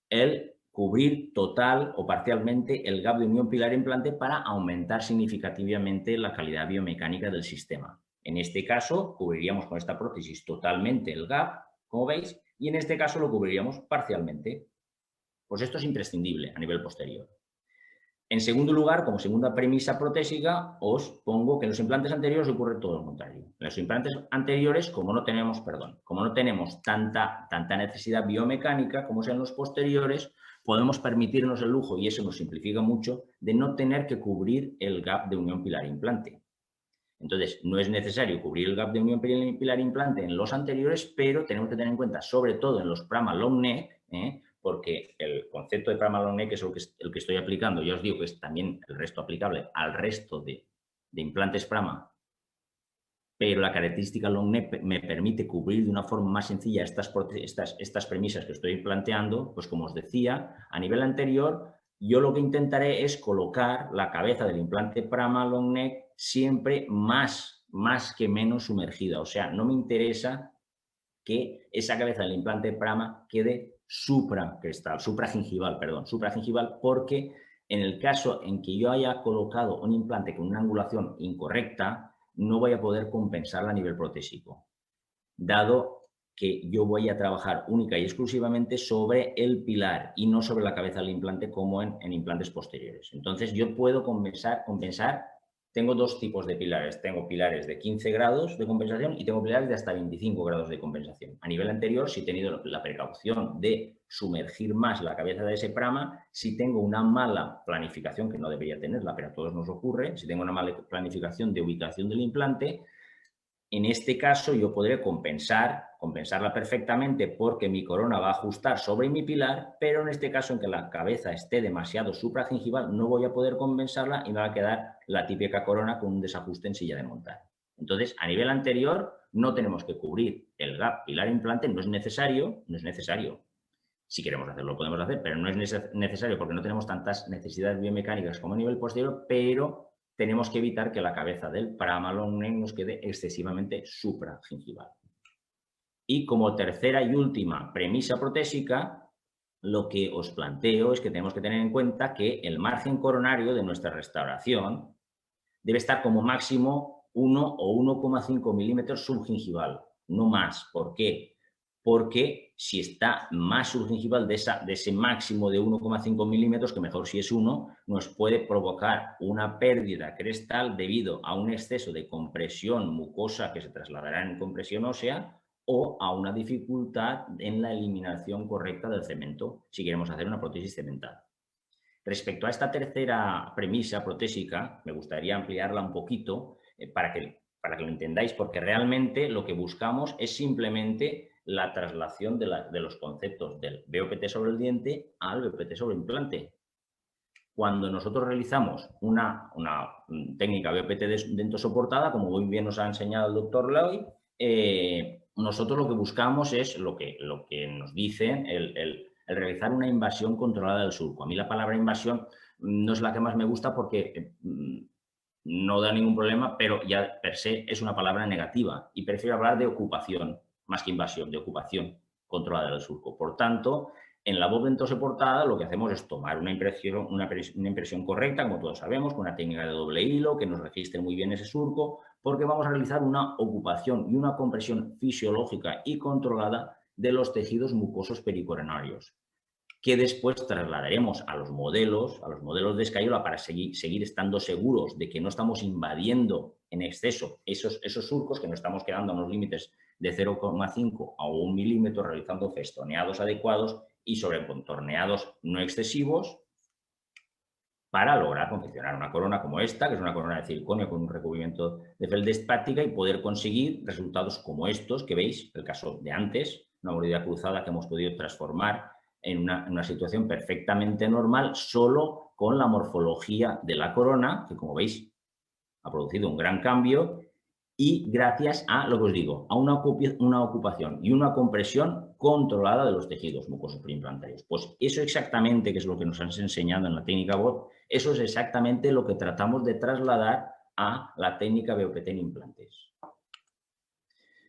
el cubrir total o parcialmente el gap de unión pilar-implante para aumentar significativamente la calidad biomecánica del sistema. En este caso, cubriríamos con esta prótesis totalmente el gap, como veis, y en este caso lo cubriríamos parcialmente. Pues esto es imprescindible a nivel posterior. En segundo lugar, como segunda premisa protésica, os pongo que en los implantes anteriores ocurre todo lo contrario. En los implantes anteriores, como no tenemos tanta necesidad biomecánica como es en los posteriores, podemos permitirnos el lujo, y eso nos simplifica mucho, de no tener que cubrir el gap de unión pilar-implante. Entonces, no es necesario cubrir el gap de unión pilar-implante en los anteriores, pero tenemos que tener en cuenta, sobre todo en los Prama Long Neck, porque el concepto de Prama Long Neck es el que estoy aplicando. Ya os digo que es también el resto aplicable al resto de implantes Prama, pero la característica Long Neck me permite cubrir de una forma más sencilla estas premisas que estoy planteando. Pues como os decía, a nivel anterior, yo lo que intentaré es colocar la cabeza del implante Prama Long Neck siempre más que menos sumergida. O sea, no me interesa que esa cabeza del implante Prama quede supragingival, porque en el caso en que yo haya colocado un implante con una angulación incorrecta, no voy a poder compensarla a nivel protésico, dado que yo voy a trabajar única y exclusivamente sobre el pilar y no sobre la cabeza del implante como en implantes posteriores. Entonces, yo puedo compensar. Tengo dos tipos de pilares. Tengo pilares de 15 grados de compensación y tengo pilares de hasta 25 grados de compensación. A nivel anterior, si he tenido la precaución de sumergir más la cabeza de ese Prama, si tengo una mala planificación, que no debería tenerla, pero a todos nos ocurre, si tengo una mala planificación de ubicación del implante, en este caso yo podré compensarla perfectamente porque mi corona va a ajustar sobre mi pilar, pero en este caso en que la cabeza esté demasiado supragingival no voy a poder compensarla y me va a quedar la típica corona con un desajuste en silla de montar. Entonces, a nivel anterior no tenemos que cubrir el gap pilar-implante, no es necesario. Si queremos hacerlo, lo podemos hacer, pero no es necesario porque no tenemos tantas necesidades biomecánicas como a nivel posterior, pero tenemos que evitar que la cabeza del Prama Long Neck nos quede excesivamente supragingival. Y como tercera y última premisa protésica, lo que os planteo es que tenemos que tener en cuenta que el margen coronario de nuestra restauración debe estar como máximo 1 o 1,5 milímetros subgingival, no más. ¿Por qué? Porque si está más subgingival de ese máximo de 1,5 milímetros, que mejor si es 1, nos puede provocar una pérdida crestal debido a un exceso de compresión mucosa que se trasladará en compresión ósea o a una dificultad en la eliminación correcta del cemento si queremos hacer una prótesis cementada. Respecto a esta tercera premisa protésica, me gustaría ampliarla un poquito para que lo entendáis, porque realmente lo que buscamos es simplemente la traslación de los conceptos del BOPT sobre el diente al BOPT sobre el implante. Cuando nosotros realizamos una técnica BOPT dentosoportada, como muy bien nos ha enseñado el doctor Loy, nosotros lo que buscamos es lo que nos dicen, el realizar una invasión controlada del surco. A mí la palabra invasión no es la que más me gusta porque no da ningún problema, pero ya per se es una palabra negativa y prefiero hablar de ocupación, más que invasión, de ocupación controlada del surco. Por tanto, en la voz ventosa portada lo que hacemos es tomar una impresión correcta, como todos sabemos, con una técnica de doble hilo que nos registre muy bien ese surco, porque vamos a realizar una ocupación y una compresión fisiológica y controlada de los tejidos mucosos pericoronarios, que después trasladaremos a los modelos de escayola para seguir estando seguros de que no estamos invadiendo en exceso esos surcos, que no estamos quedando a unos límites de 0,5 a 1 milímetro, realizando festoneados adecuados y sobrecontorneados no excesivos, para lograr confeccionar una corona como esta, que es una corona de circonio con un recubrimiento de feldespática, y poder conseguir resultados como estos que veis, el caso de antes, una mordida cruzada que hemos podido transformar en una situación perfectamente normal solo con la morfología de la corona, que como veis ha producido un gran cambio, y gracias a, lo que os digo, a una ocupación y una compresión controlada de los tejidos mucosos preimplantarios. Pues eso exactamente, que es lo que nos han enseñado en la técnica BOT, eso es exactamente lo que tratamos de trasladar a la técnica BOPT en implantes.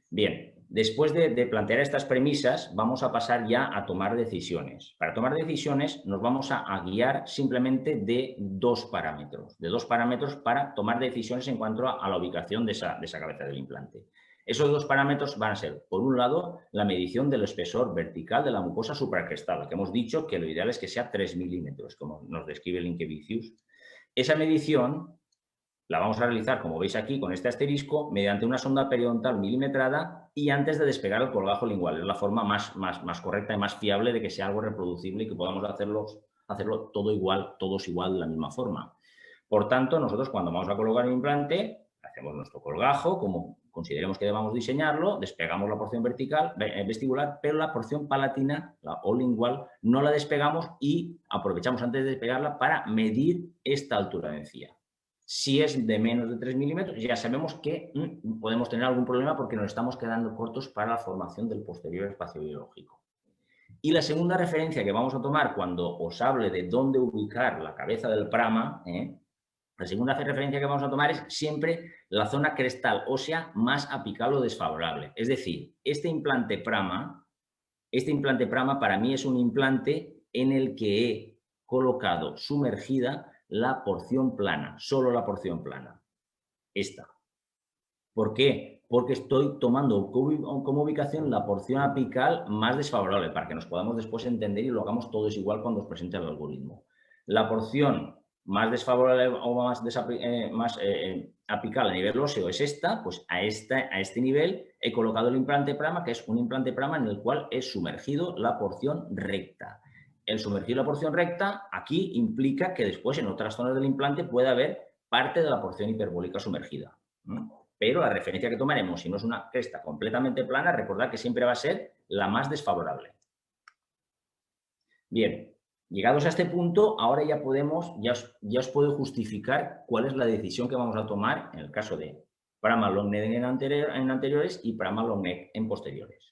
Bien, después de plantear estas premisas, vamos a pasar ya a tomar decisiones. Para tomar decisiones nos vamos a guiar simplemente de dos parámetros para tomar decisiones en cuanto a la ubicación de esa cabeza del implante. Esos dos parámetros van a ser, por un lado, la medición del espesor vertical de la mucosa supracrestal, que hemos dicho que lo ideal es que sea 3 milímetros, como nos describe Linkevicius. Esa medición la vamos a realizar, como veis aquí, con este asterisco, mediante una sonda periodontal milimetrada y antes de despegar el colgajo lingual. Es la forma más correcta y más fiable de que sea algo reproducible y que podamos hacerlo todos igual de la misma forma. Por tanto, nosotros cuando vamos a colocar un implante, hacemos nuestro colgajo, como consideremos que debamos diseñarlo, despegamos la porción vestibular, pero la porción palatina, o lingual, no la despegamos y aprovechamos antes de despegarla para medir esta altura de encía. Si es de menos de 3 milímetros, ya sabemos que podemos tener algún problema porque nos estamos quedando cortos para la formación del posterior espacio biológico. Y la segunda referencia que vamos a tomar cuando os hable de dónde ubicar la cabeza del prama, la segunda referencia que vamos a tomar es siempre la zona crestal ósea más apical o desfavorable. Es decir, este implante prama para mí es un implante en el que he colocado sumergida la porción plana, solo la porción plana. Esta. ¿Por qué? Porque estoy tomando como ubicación la porción apical más desfavorable, para que nos podamos después entender y lo hagamos todos igual cuando os presente el algoritmo. La porción más desfavorable o más apical a nivel óseo es esta, pues a este nivel he colocado el implante prama, que es un implante prama en el cual he sumergido la porción recta. El sumergir la porción recta aquí implica que después en otras zonas del implante puede haber parte de la porción hiperbólica sumergida. Pero la referencia que tomaremos, si no es una cresta completamente plana, recordad que siempre va a ser la más desfavorable. Bien, llegados a este punto, ahora ya os puedo justificar cuál es la decisión que vamos a tomar en el caso de prama long neck en anteriores y prama long neck en posteriores.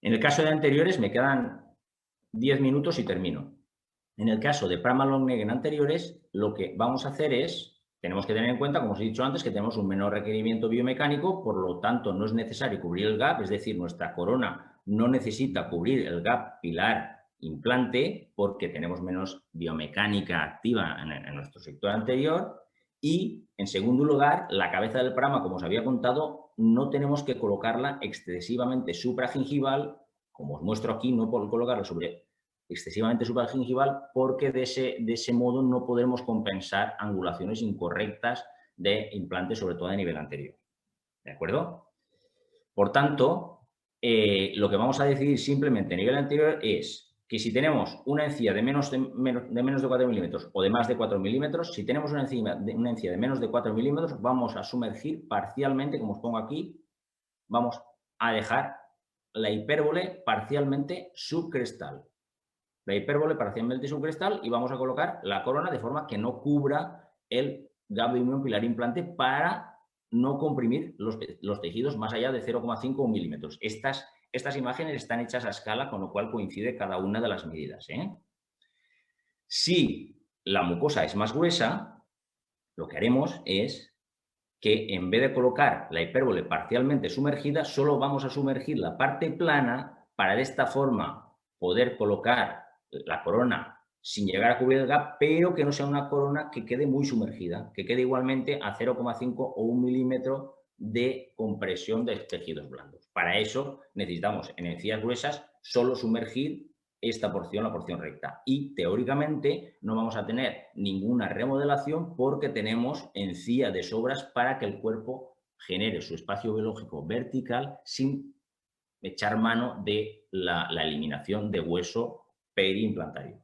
En el caso de anteriores me quedan 10 minutos y termino. En el caso de prama long neck en anteriores, lo que vamos a hacer es, tenemos que tener en cuenta, como os he dicho antes, que tenemos un menor requerimiento biomecánico, por lo tanto no es necesario cubrir el gap, es decir, nuestra corona no necesita cubrir el gap pilar implante porque tenemos menos biomecánica activa en nuestro sector anterior. Y, en segundo lugar, la cabeza del prama, como os había contado, no tenemos que colocarla excesivamente supragingival, como os muestro aquí, no por colocarla excesivamente supragingival, porque de ese modo no podremos compensar angulaciones incorrectas de implantes, sobre todo a nivel anterior. ¿De acuerdo? Por tanto, lo que vamos a decidir simplemente a nivel anterior es que si tenemos una encía de menos de 4 milímetros o de más de 4 milímetros, si tenemos una encía de menos de 4 milímetros, vamos a sumergir parcialmente, como os pongo aquí, vamos a dejar la hipérbole parcialmente subcrestal. La hipérbole parcialmente subcrestal y vamos a colocar la corona de forma que no cubra el gap de unión pilar implante para no comprimir los tejidos más allá de 0,5 milímetros. Estas imágenes están hechas a escala, con lo cual coincide cada una de las medidas. Si la mucosa es más gruesa, lo que haremos es que en vez de colocar la hipérbole parcialmente sumergida, solo vamos a sumergir la parte plana para de esta forma poder colocar la corona sin llegar a cubrir el gap, pero que no sea una corona que quede muy sumergida, que quede igualmente a 0,5 o 1 milímetro de compresión de tejidos blandos. Para eso necesitamos en encías gruesas solo sumergir esta porción, la porción recta. Y teóricamente no vamos a tener ninguna remodelación porque tenemos encía de sobras para que el cuerpo genere su espacio biológico vertical sin echar mano de la eliminación de hueso periimplantario.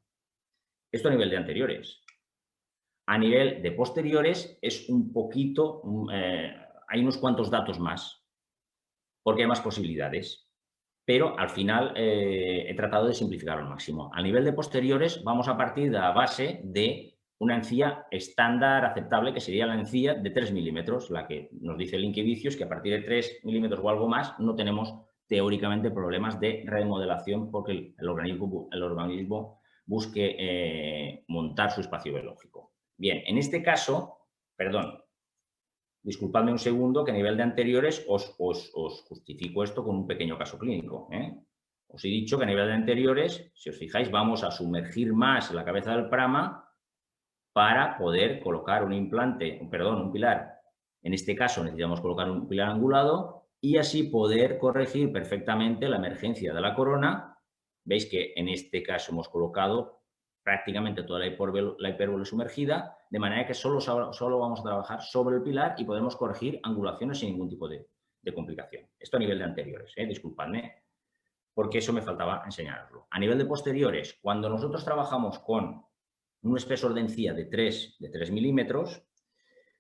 Esto a nivel de anteriores. A nivel de posteriores es un poquito, hay unos cuantos datos más, porque hay más posibilidades, pero al final he tratado de simplificarlo al máximo. A nivel de posteriores vamos a partir de la base de una encía estándar aceptable, que sería la encía de 3 milímetros, la que nos dice el Linkevicius, que a partir de 3 milímetros o algo más no tenemos teóricamente problemas de remodelación porque el organismo busque montar su espacio biológico. Bien, en este caso, perdón, disculpadme un segundo, que a nivel de anteriores os justifico esto con un pequeño caso clínico. Os he dicho que a nivel de anteriores, si os fijáis, vamos a sumergir más la cabeza del prama para poder colocar un pilar. En este caso necesitamos colocar un pilar angulado y así poder corregir perfectamente la emergencia de la corona. Veis que en este caso hemos colocado prácticamente toda la hipérbole sumergida, de manera que solo vamos a trabajar sobre el pilar y podemos corregir angulaciones sin ningún tipo de complicación. Esto a nivel de anteriores, disculpadme, porque eso me faltaba enseñaroslo. A nivel de posteriores, cuando nosotros trabajamos con un espesor de encía de 3 milímetros,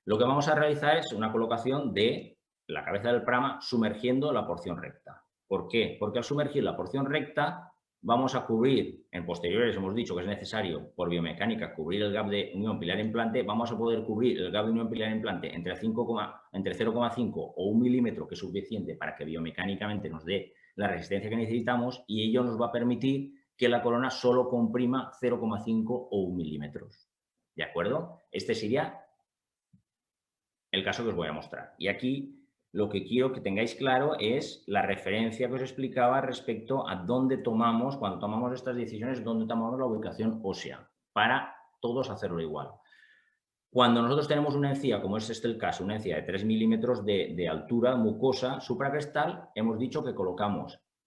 lo que vamos a realizar es una colocación de la cabeza del prama sumergiendo la porción recta. ¿Por qué? Porque al sumergir la porción recta vamos a cubrir, en posteriores hemos dicho que es necesario por biomecánica cubrir el gap de unión pilar-implante, vamos a poder cubrir el gap de unión pilar-implante entre 0,5 o 1 milímetro, que es suficiente para que biomecánicamente nos dé la resistencia que necesitamos, y ello nos va a permitir que la corona solo comprima 0,5 o 1 milímetros. ¿De acuerdo? Este sería el caso que os voy a mostrar. Y aquí lo que quiero que tengáis claro es la referencia que os explicaba respecto a dónde tomamos, cuando tomamos estas decisiones, dónde tomamos la ubicación ósea, para todos hacerlo igual. Cuando nosotros tenemos una encía, como es este el caso, una encía de 3 milímetros de altura mucosa supracrestal, hemos dicho que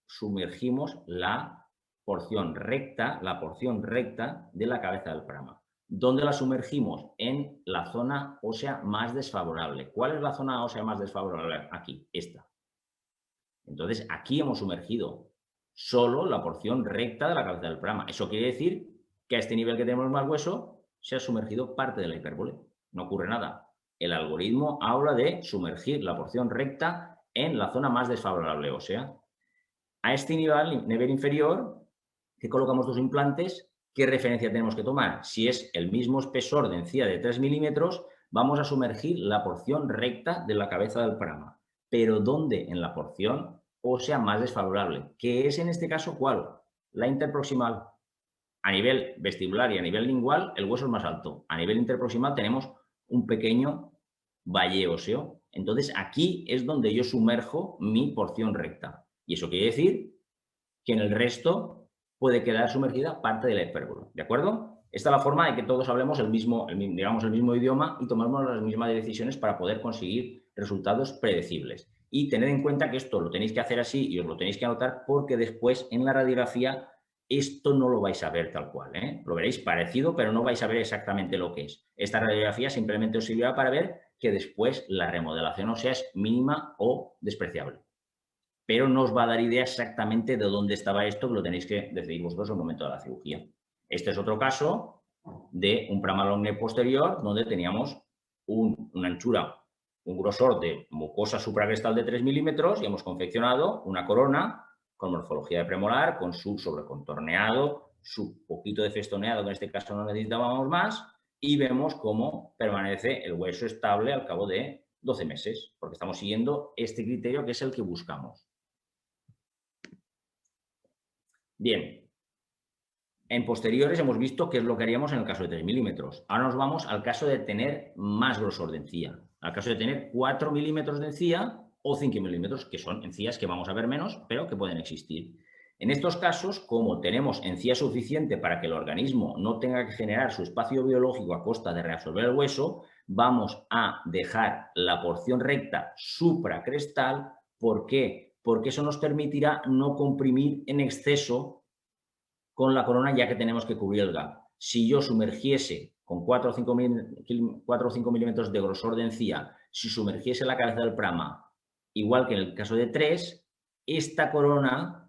sumergimos la porción recta de la cabeza del prama. ¿Dónde la sumergimos? En la zona ósea más desfavorable. ¿Cuál es la zona ósea más desfavorable? Aquí, esta. Entonces, aquí hemos sumergido solo la porción recta de la cabeza del prama. Eso quiere decir que a este nivel que tenemos más hueso, se ha sumergido parte de la hipérbole. No ocurre nada. El algoritmo habla de sumergir la porción recta en la zona más desfavorable ósea. A este nivel inferior, que colocamos dos implantes, ¿qué referencia tenemos que tomar? Si es el mismo espesor de encía de 3 milímetros, vamos a sumergir la porción recta de la cabeza del prama. ¿Pero dónde? En la porción ósea más desfavorable. ¿Qué es en este caso cuál? La interproximal. A nivel vestibular y a nivel lingual, el hueso es más alto. A nivel interproximal tenemos un pequeño valle óseo. Entonces, aquí es donde yo sumerjo mi porción recta. Y eso quiere decir que en el resto puede quedar sumergida parte de la hipérbole, ¿de acuerdo? Esta es la forma de que todos hablemos el mismo idioma y tomemos las mismas decisiones para poder conseguir resultados predecibles. Y tened en cuenta que esto lo tenéis que hacer así y os lo tenéis que anotar porque después en la radiografía esto no lo vais a ver tal cual, Lo veréis parecido, pero no vais a ver exactamente lo que es. Esta radiografía simplemente os servirá para ver que después la remodelación ósea es mínima o despreciable. Pero no os va a dar idea exactamente de dónde estaba esto, que lo tenéis que decidir vosotros en el momento de la cirugía. Este es otro caso de un prama longue posterior donde teníamos una anchura, un grosor de mucosa supracrestal de 3 milímetros y hemos confeccionado una corona con morfología de premolar, con su sobrecontorneado, su poquito de festoneado, que en este caso no necesitábamos más, y vemos cómo permanece el hueso estable al cabo de 12 meses, porque estamos siguiendo este criterio que es el que buscamos. Bien, en posteriores hemos visto qué es lo que haríamos en el caso de 3 milímetros. Ahora nos vamos al caso de tener más grosor de encía, al caso de tener 4 milímetros de encía o 5 milímetros, que son encías que vamos a ver menos, pero que pueden existir. En estos casos, como tenemos encía suficiente para que el organismo no tenga que generar su espacio biológico a costa de reabsorber el hueso, vamos a dejar la porción recta supracrestal. ¿Por qué? Porque eso nos permitirá no comprimir en exceso con la corona, ya que tenemos que cubrir el gap. Si yo sumergiese con 4 o 5 milímetros de grosor de encía, si sumergiese la cabeza del prama, igual que en el caso de 3, esta corona,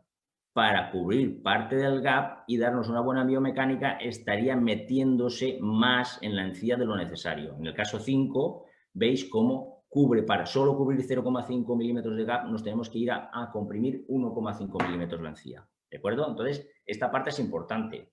para cubrir parte del gap y darnos una buena biomecánica, estaría metiéndose más en la encía de lo necesario. En el caso 5, veis cómo cubre, para solo cubrir 0,5 milímetros de gap, nos tenemos que ir a comprimir 1,5 milímetros la encía. ¿De acuerdo? Entonces, esta parte es importante.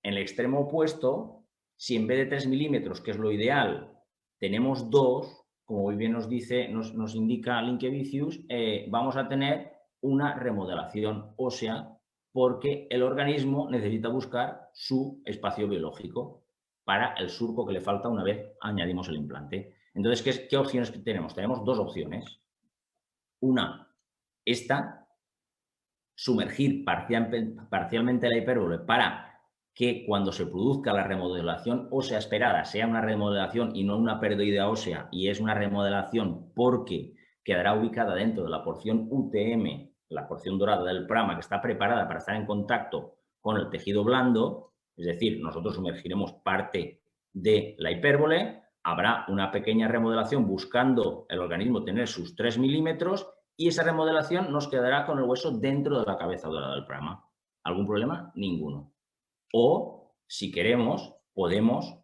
En el extremo opuesto, si en vez de 3 milímetros, que es lo ideal, tenemos 2, como muy bien nos dice, nos indica Linkevicius, vamos a tener una remodelación ósea porque el organismo necesita buscar su espacio biológico para el surco que le falta una vez añadimos el implante. Entonces, ¿qué opciones tenemos? Tenemos 2 opciones. Una, esta, sumergir parcialmente la hipérbole para que cuando se produzca la remodelación ósea esperada sea una remodelación y no una pérdida ósea, y es una remodelación porque quedará ubicada dentro de la porción UTM, la porción dorada del prama, que está preparada para estar en contacto con el tejido blando. Es decir, nosotros sumergiremos parte de la hipérbole, habrá una pequeña remodelación buscando el organismo tener sus 3 milímetros y esa remodelación nos quedará con el hueso dentro de la cabeza dorada del prama. ¿Algún problema? Ninguno. O, si queremos, podemos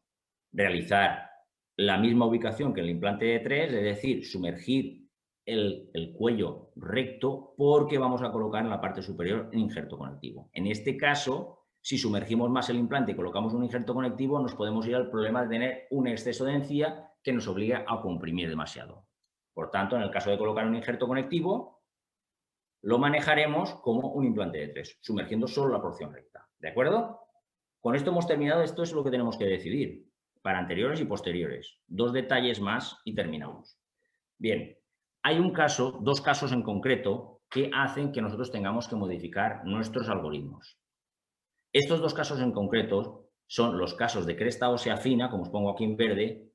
realizar la misma ubicación que el implante de 3, es decir, sumergir el cuello recto porque vamos a colocar en la parte superior un injerto conectivo. En este caso, si sumergimos más el implante y colocamos un injerto conectivo, nos podemos ir al problema de tener un exceso de encía que nos obliga a comprimir demasiado. Por tanto, en el caso de colocar un injerto conectivo, lo manejaremos como un implante de 3, sumergiendo solo la porción recta. ¿De acuerdo? Con esto hemos terminado. Esto es lo que tenemos que decidir para anteriores y posteriores. 2 detalles más y terminamos. Bien, hay dos casos en concreto que hacen que nosotros tengamos que modificar nuestros algoritmos. Estos 2 casos en concreto son los casos de cresta ósea fina, como os pongo aquí en verde,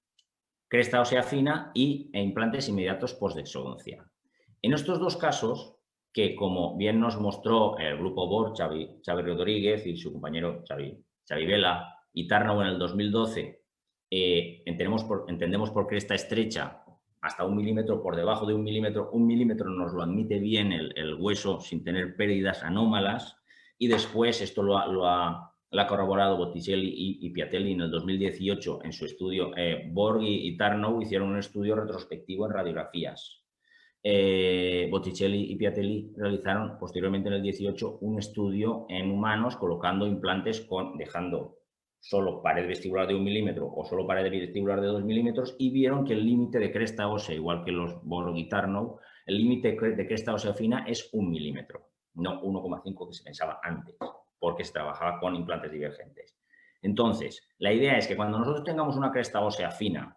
cresta ósea fina e implantes inmediatos post-exodoncia. En estos 2 casos, que como bien nos mostró el grupo BOR, Xavi Rodríguez y su compañero Xavi Vela y Tarnow en el 2012, entendemos por cresta estrecha hasta 1 milímetro, por debajo de 1 milímetro nos lo admite bien el hueso sin tener pérdidas anómalas, y después esto lo ha corroborado Botticelli y Piatelli en el 2018 en su estudio. Borg y Tarnow hicieron un estudio retrospectivo en radiografías. Botticelli y Piatelli realizaron posteriormente en el 18 un estudio en humanos colocando implantes dejando solo pared vestibular de 1 milímetro o solo pared vestibular de 2 milímetros, y vieron que el límite de cresta ósea, igual que los Borg y Tarnow, el límite de cresta ósea fina es 1 milímetro, no 1,5 que se pensaba antes, porque se trabajaba con implantes divergentes. Entonces, la idea es que cuando nosotros tengamos una cresta ósea fina,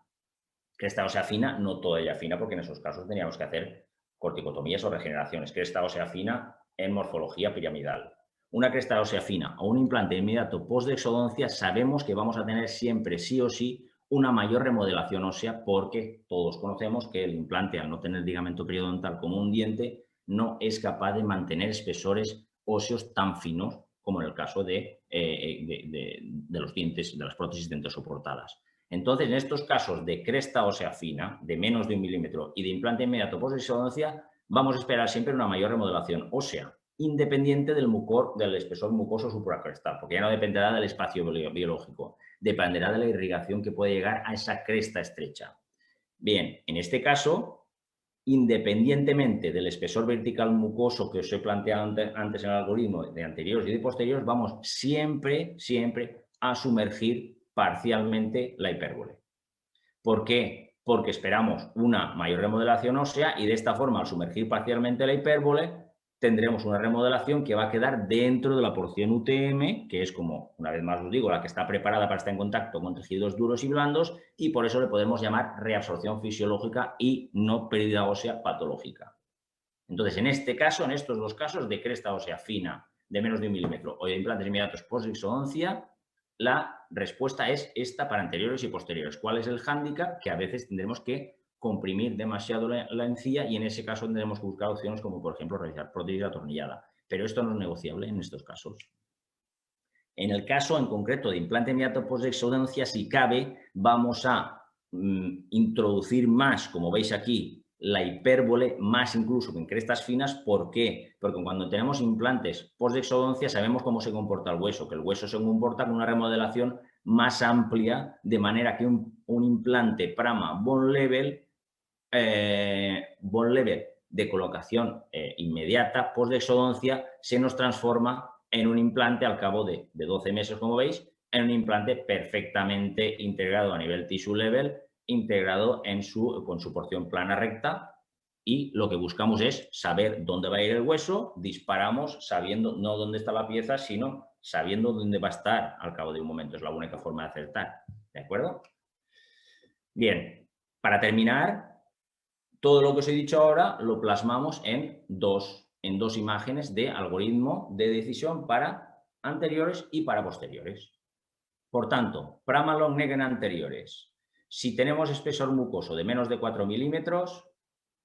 no toda ella fina, porque en esos casos teníamos que hacer corticotomías o regeneraciones, cresta ósea fina en morfología piramidal. Una cresta ósea fina o un implante inmediato post-exodoncia, sabemos que vamos a tener siempre, sí o sí, una mayor remodelación ósea, porque todos conocemos que el implante, al no tener ligamento periodontal como un diente, no es capaz de mantener espesores óseos tan finos como en el caso de los dientes, de las prótesis dentosoportadas. Entonces, en estos casos de cresta ósea fina, de menos de 1 milímetro y de implante inmediato post-exodoncia, vamos a esperar siempre una mayor remodelación ósea, independiente del espesor mucoso supracrestal, porque ya no dependerá del espacio biológico, dependerá de la irrigación que puede llegar a esa cresta estrecha. Bien, en este caso, independientemente del espesor vertical mucoso que os he planteado antes en el algoritmo de anteriores y de posteriores, vamos siempre a sumergir parcialmente la hipérbole. ¿Por qué? porque esperamos una mayor remodelación ósea y de esta forma, al sumergir parcialmente la hipérbole, tendremos una remodelación que va a quedar dentro de la porción UTM, que es, como una vez más os digo, la que está preparada para estar en contacto con tejidos duros y blandos, y por eso le podemos llamar reabsorción fisiológica y no pérdida ósea patológica. Entonces, en este caso, en estos dos casos de cresta ósea fina de menos de 1 milímetro o de implantes inmediatos post-exodoncia, la respuesta es esta para anteriores y posteriores. ¿Cuál es el hándicap? Que a veces tendremos que comprimir demasiado la encía y en ese caso tendremos que buscar opciones como, por ejemplo, realizar prótesis atornillada. Pero esto no es negociable en estos casos. En el caso en concreto de implante inmediato post-exodoncia, si cabe, vamos a introducir más, como veis aquí, la hipérbole, más incluso que en crestas finas. ¿Por qué? Porque cuando tenemos implantes post-exodoncia sabemos cómo se comporta el hueso, que el hueso se comporta con una remodelación más amplia, de manera que un implante Prama bone level de colocación inmediata post-exodoncia se nos transforma en un implante al cabo de 12 meses, como veis, en un implante perfectamente integrado a nivel tissue level, integrado con su porción plana recta, y lo que buscamos es saber dónde va a ir el hueso, disparamos sabiendo no dónde está la pieza, sino sabiendo dónde va a estar al cabo de un momento. Es la única forma de acertar, ¿de acuerdo? Bien, para terminar, todo lo que os he dicho ahora lo plasmamos en dos imágenes de algoritmo de decisión para anteriores y para posteriores. Por tanto, Prama long neck en anteriores. Si tenemos espesor mucoso de menos de 4 milímetros,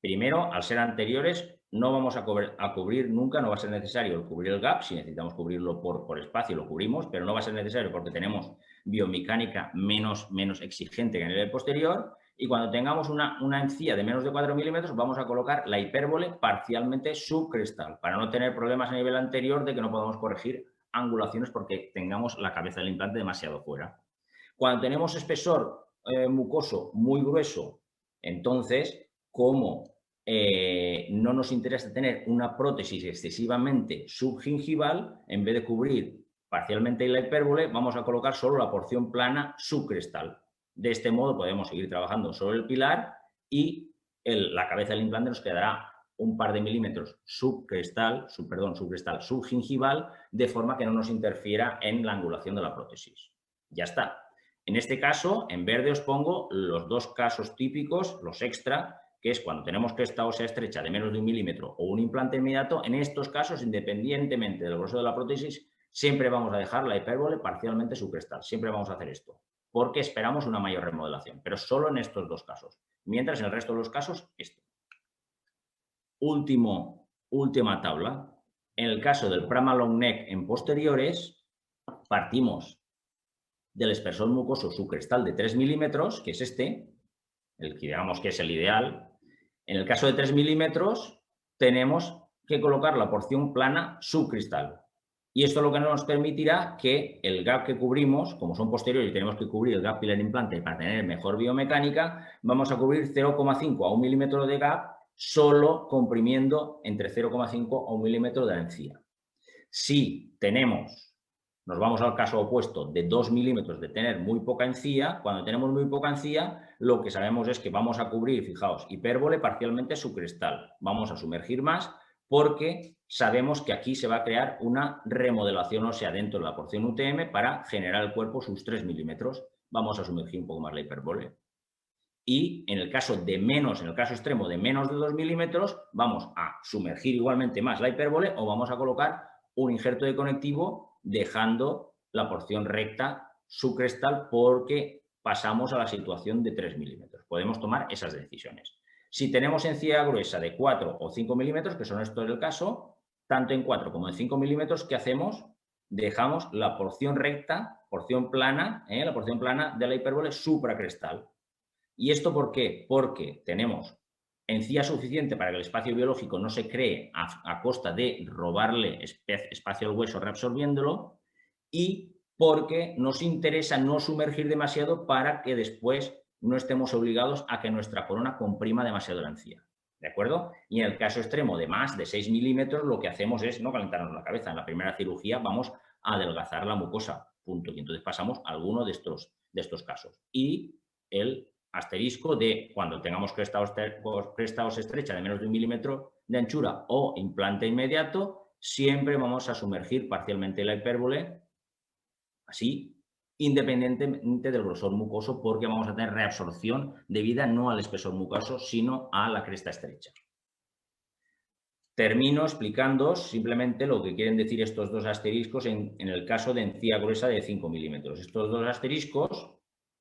primero, al ser anteriores, no vamos a cubrir nunca, no va a ser necesario cubrir el gap. Si necesitamos cubrirlo por espacio, lo cubrimos, pero no va a ser necesario porque tenemos biomecánica menos exigente que en el posterior. Y cuando tengamos una encía de menos de 4 milímetros, vamos a colocar la hipérbole parcialmente subcrestal, para no tener problemas a nivel anterior de que no podamos corregir angulaciones porque tengamos la cabeza del implante demasiado fuera. Cuando tenemos espesor mucoso muy grueso, entonces, como no nos interesa tener una prótesis excesivamente subgingival, en vez de cubrir parcialmente la hipérbole, vamos a colocar solo la porción plana subcrestal. De este modo podemos seguir trabajando sobre el pilar y la cabeza del implante nos quedará un par de milímetros subgingival, de forma que no nos interfiera en la angulación de la prótesis. Ya está. En este caso, en verde os pongo los dos casos típicos, los extra, que es cuando tenemos cresta ósea estrecha de menos de 1 milímetro o un implante inmediato. En estos casos, independientemente del grosor de la prótesis, siempre vamos a dejar la hipérbole parcialmente subcrestal. Siempre vamos a hacer esto, porque esperamos una mayor remodelación, pero solo en estos dos casos. Mientras en el resto de los casos, esto. Última tabla. En el caso del Prama long neck en posteriores, partimos del espesor mucoso subcrestal de 3 milímetros, que es este, el que digamos que es el ideal. En el caso de 3 milímetros, tenemos que colocar la porción plana subcrestal. Y esto lo que nos permitirá que el gap que cubrimos, como son posteriores y tenemos que cubrir el gap pilar implante para tener mejor biomecánica, vamos a cubrir 0,5 a 1 milímetro de gap, solo comprimiendo entre 0,5 a 1 milímetro de la encía. Si nos vamos al caso opuesto de 2 milímetros de tener muy poca encía, cuando tenemos muy poca encía, lo que sabemos es que vamos a cubrir, fijaos, hipérbole parcialmente subcrestal. Vamos a sumergir más porque sabemos que aquí se va a crear una remodelación ósea dentro de la porción UTM para generar el cuerpo sus 3 milímetros. Vamos a sumergir un poco más la hipérbole. Y en el caso extremo de menos de 2 milímetros, vamos a sumergir igualmente más la hipérbole o vamos a colocar un injerto de conectivo dejando la porción recta subcrestal porque pasamos a la situación de 3 milímetros. Podemos tomar esas decisiones. Si tenemos encía gruesa de 4 o 5 milímetros, que son estos el caso, tanto en 4 como en 5 milímetros, ¿qué hacemos? Dejamos la porción recta, porción plana, la porción plana de la hipérbole supracrestal. ¿Y esto por qué? Porque tenemos encía suficiente para que el espacio biológico no se cree a costa de robarle espacio al hueso reabsorbiéndolo, y porque nos interesa no sumergir demasiado para que después no estemos obligados a que nuestra corona comprima demasiado la encía. ¿De acuerdo? Y en el caso extremo de más de 6 milímetros, lo que hacemos es no calentarnos la cabeza. En la primera cirugía vamos a adelgazar la mucosa, punto. Y entonces pasamos a alguno de estos casos. Y el asterisco de cuando tengamos cresta estrecha de menos de 1 milímetro de anchura o implante inmediato, siempre vamos a sumergir parcialmente la hipérbole, así, independientemente del grosor mucoso, porque vamos a tener reabsorción debida no al espesor mucoso, sino a la cresta estrecha. Termino explicándoos simplemente lo que quieren decir estos dos asteriscos en el caso de encía gruesa de 5 milímetros. Estos dos asteriscos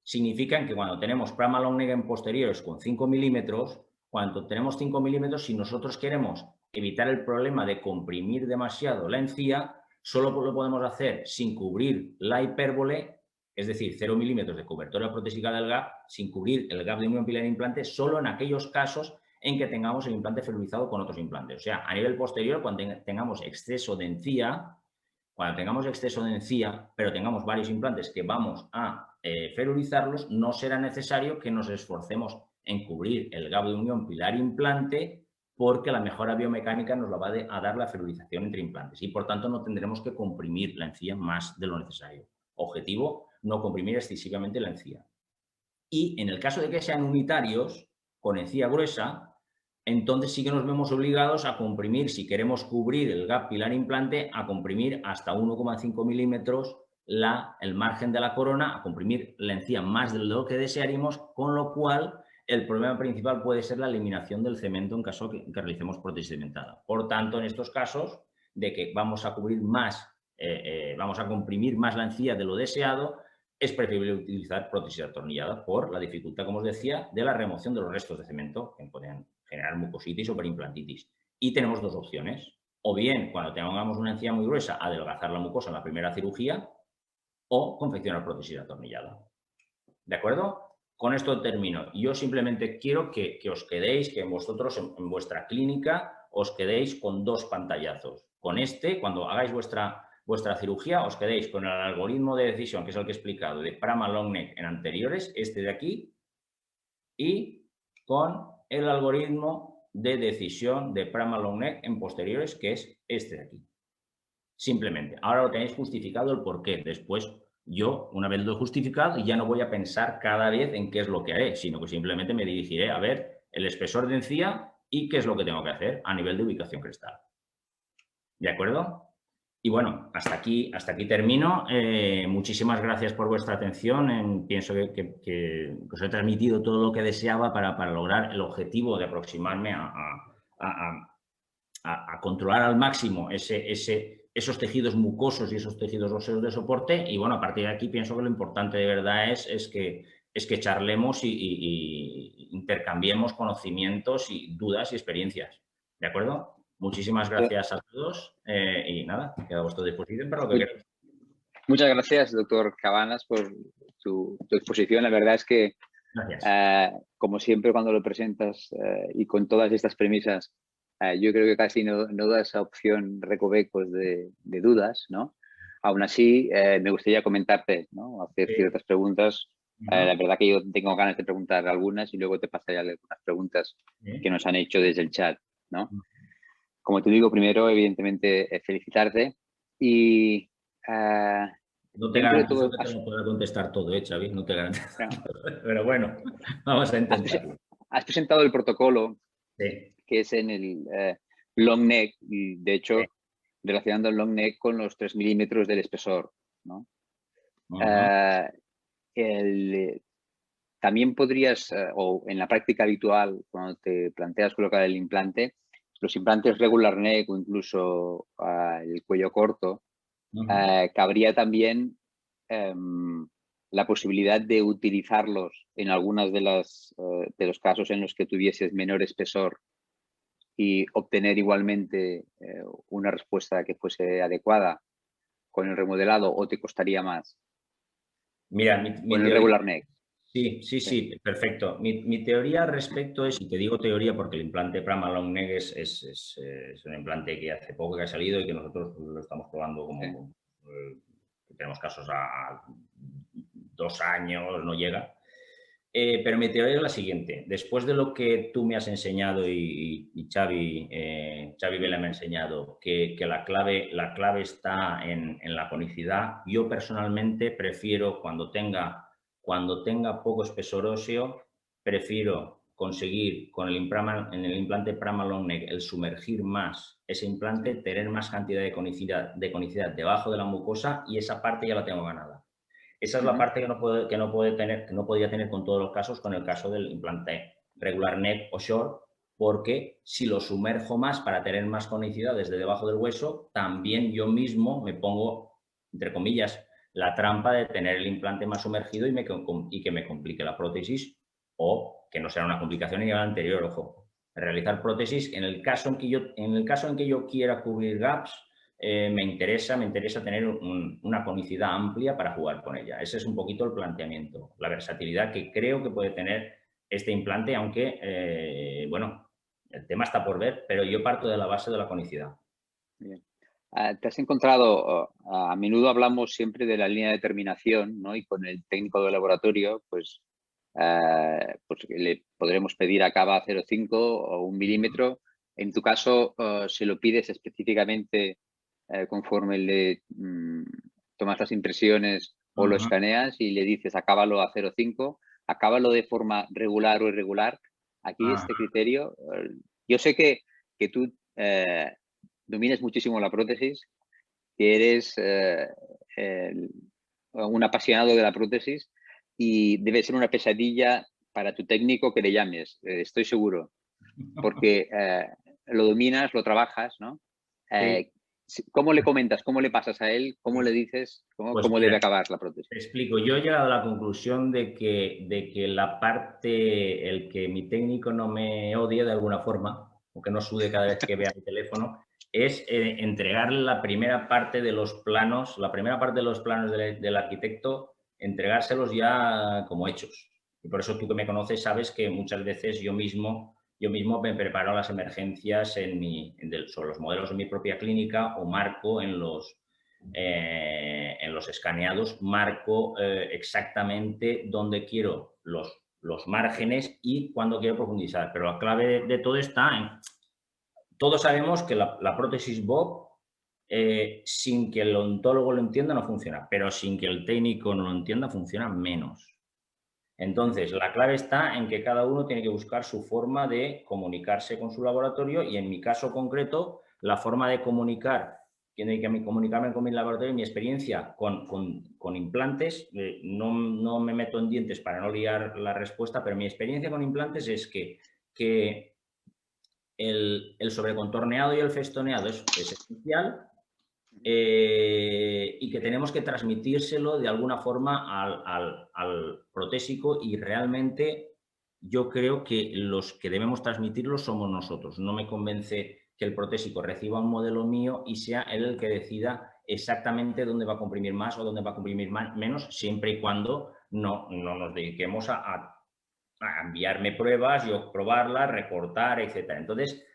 significan que cuando tenemos Prama long neck en posteriores con 5 milímetros, cuando tenemos 5 milímetros, si nosotros queremos evitar el problema de comprimir demasiado la encía, solo lo podemos hacer sin cubrir la hipérbole, es decir, 0 milímetros de cobertura protésica del gap, sin cubrir el gap de unión pilar implante, solo en aquellos casos en que tengamos el implante ferurizado con otros implantes. O sea, a nivel posterior, cuando tengamos exceso de encía, pero tengamos varios implantes que vamos a ferurizarlos, no será necesario que nos esforcemos en cubrir el gap de unión pilar-implante, porque la mejora biomecánica nos la va a dar la ferurización entre implantes y, por tanto, no tendremos que comprimir la encía más de lo necesario. Objetivo, no comprimir excesivamente la encía. Y en el caso de que sean unitarios, con encía gruesa, entonces sí que nos vemos obligados a comprimir, si queremos cubrir el gap pilar-implante, a comprimir hasta 1,5 milímetros el margen de la corona, a comprimir la encía más de lo que desearíamos, con lo cual el problema principal puede ser la eliminación del cemento en caso que realicemos prótesis cementada. Por tanto, en estos casos de que vamos a cubrir más, vamos a comprimir más la encía de lo deseado, es preferible utilizar prótesis atornillada por la dificultad, como os decía, de la remoción de los restos de cemento que pueden generar mucositis o perimplantitis. Y tenemos dos opciones. O bien, cuando tengamos una encía muy gruesa, adelgazar la mucosa en la primera cirugía, o confeccionar prótesis atornillada. ¿De acuerdo? Con esto termino. Yo simplemente quiero que os quedéis, que vosotros en vuestra clínica os quedéis con dos pantallazos. Con este, cuando hagáis vuestra cirugía, os quedéis con el algoritmo de decisión, que es el que he explicado, de Prama long neck en anteriores, este de aquí, y con el algoritmo de decisión de Prama long neck en posteriores, que es este de aquí. Simplemente. Ahora lo tenéis justificado el porqué. Después yo, una vez lo he justificado, ya no voy a pensar cada vez en qué es lo que haré, sino que simplemente me dirigiré a ver el espesor de encía y qué es lo que tengo que hacer a nivel de ubicación crestal. ¿De acuerdo? Y bueno, hasta aquí termino. Muchísimas gracias por vuestra atención. Pienso que os he transmitido todo lo que deseaba para lograr el objetivo de aproximarme a controlar al máximo esos tejidos mucosos y esos tejidos óseos de soporte. Y bueno, a partir de aquí pienso que lo importante de verdad es que charlemos y intercambiemos conocimientos y dudas y experiencias. ¿De acuerdo? Muchísimas gracias a todos y nada, quedo a vuestra disposición para lo que queráis. Muchas gracias, doctor Cabanas, por tu exposición. La verdad es que, como siempre, cuando lo presentas y con todas estas premisas, yo creo que casi no da esa opción recovecos de dudas, ¿no? Aún así, me gustaría comentarte, ¿no? Hacer ciertas preguntas. La verdad que yo tengo ganas de preguntar algunas y luego te pasaré algunas preguntas que nos han hecho desde el chat, ¿no? Como te digo, primero, evidentemente, felicitarte y... no te garantizo que te lo pueda contestar todo, Xavi, no te garantizo. Pero bueno, vamos a intentarlo. Has presentado el protocolo, sí, que es en el long neck, y de hecho, relacionando el long neck con los 3 milímetros del espesor, ¿no? También podrías, o en la práctica habitual, cuando te planteas colocar el implante, los implantes regular neck o incluso el cuello corto, cabría también la posibilidad de utilizarlos en algunas de los casos en los que tuvieses menor espesor y obtener igualmente una respuesta que fuese adecuada con el remodelado, o te costaría más. Mira, con el regular neck. Sí, perfecto. Mi teoría al respecto es, y te digo teoría porque el implante Prama long neck es un implante que hace poco que ha salido y que nosotros lo estamos probando como tenemos casos a 2 años, no llega. Pero mi teoría es la siguiente. Después de lo que tú me has enseñado y Xavi Vela me ha enseñado, que la clave está en la conicidad, yo personalmente prefiero cuando tenga poco espesor óseo, prefiero conseguir con el implante Pramalong Neck el sumergir más ese implante, tener más cantidad de conicidad debajo de la mucosa y esa parte ya la tengo ganada. Esa es la parte que no podía tener con todos los casos, con el caso del implante regular neck o short, porque si lo sumerjo más para tener más conicidad desde debajo del hueso, también yo mismo me pongo, entre comillas, la trampa de tener el implante más sumergido y que me complique la prótesis, o que no sea una complicación ni la anterior, ojo. Realizar prótesis, en el caso en que yo quiera cubrir gaps, me interesa tener una conicidad amplia para jugar con ella. Ese es un poquito el planteamiento, la versatilidad que creo que puede tener este implante, aunque, bueno, el tema está por ver, pero yo parto de la base de la conicidad. Bien. Te has encontrado, a menudo hablamos siempre de la línea de terminación, ¿no? Y con el técnico de laboratorio, pues le podremos pedir a cava 0,5 o 1 milímetro. En tu caso, se lo pides específicamente conforme le tomas las impresiones o lo escaneas y le dices acábalo a 0,5, acábalo de forma regular o irregular. Aquí este criterio, yo sé que tú dominas muchísimo la prótesis, que eres un apasionado de la prótesis y debe ser una pesadilla para tu técnico que le llames, estoy seguro, porque lo dominas, lo trabajas, ¿no? ¿Cómo le comentas? ¿Cómo le pasas a él? ¿Cómo le dices? ¿Cómo debe acabar la prótesis? Te explico. Yo he llegado a la conclusión de que la parte, el que mi técnico no me odie de alguna forma, o que no sude cada vez que vea mi teléfono, es entregarle la primera parte de los planos, del arquitecto, entregárselos ya como hechos. Y por eso tú que me conoces sabes que muchas veces yo mismo me preparo las emergencias sobre los modelos de mi propia clínica o marco en los escaneados, marco exactamente dónde quiero los márgenes y cuándo quiero profundizar. Pero la clave de todo está en... Todos sabemos que la prótesis Bob, sin que el odontólogo lo entienda, no funciona, pero sin que el técnico no lo entienda, funciona menos. Entonces, la clave está en que cada uno tiene que buscar su forma de comunicarse con su laboratorio y, en mi caso concreto, la forma de tiene que comunicarme con mi laboratorio, mi experiencia con implantes, no me meto en dientes para no liar la respuesta, pero mi experiencia con implantes es que el sobrecontorneado y el festoneado es esencial y que tenemos que transmitírselo de alguna forma al protésico y realmente yo creo que los que debemos transmitirlo somos nosotros. No me convence que el protésico reciba un modelo mío y sea él el que decida exactamente dónde va a comprimir más o dónde va a comprimir menos, siempre y cuando no nos dediquemos a enviarme pruebas, yo probarlas, recortar, etc. Entonces,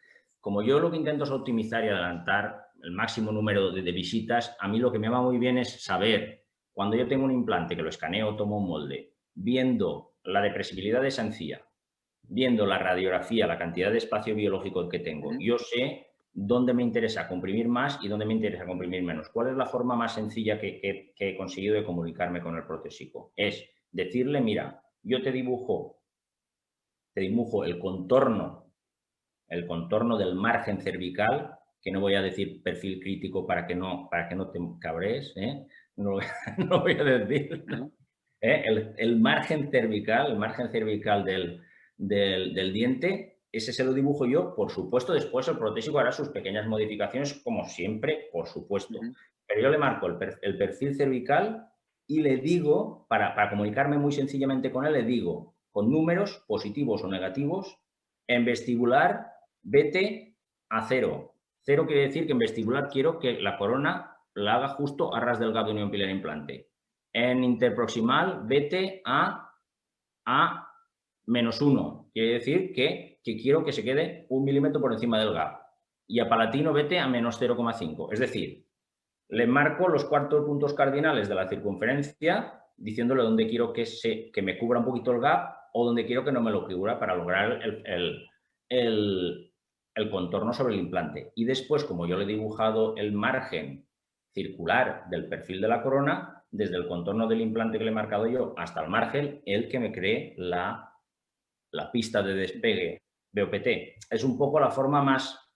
como yo lo que intento es optimizar y adelantar el máximo número de visitas, a mí lo que me va muy bien es saber, cuando yo tengo un implante que lo escaneo, tomo un molde, viendo la depresibilidad de esa encía, viendo la radiografía, la cantidad de espacio biológico que tengo, yo sé dónde me interesa comprimir más y dónde me interesa comprimir menos. ¿Cuál es la forma más sencilla que he conseguido de comunicarme con el protésico? Es decirle, mira, yo te dibujo el contorno del margen cervical, que no voy a decir perfil crítico para que no te cabrees, no voy a decir, ¿no? El margen cervical del diente, ese se lo dibujo yo, por supuesto. Después el protésico hará sus pequeñas modificaciones, como siempre, por supuesto. Pero yo le marco el perfil cervical y le digo, para comunicarme muy sencillamente con él, le digo, con números positivos o negativos, en vestibular, vete a 0. 0 quiere decir que en vestibular quiero que la corona la haga justo a ras del gap de unión pilar implante. En interproximal, vete a -1. Quiere decir que quiero que se quede 1 milímetro por encima del gap. Y a palatino, vete a -0,5. Es decir, le marco los 4 puntos cardinales de la circunferencia, diciéndole dónde quiero que me cubra un poquito el gap o donde quiero que no me lo cubra para lograr el contorno sobre el implante. Y después, como yo le he dibujado el margen circular del perfil de la corona, desde el contorno del implante que le he marcado yo hasta el margen, él que me cree la la pista de despegue BOPT. Es un poco la forma más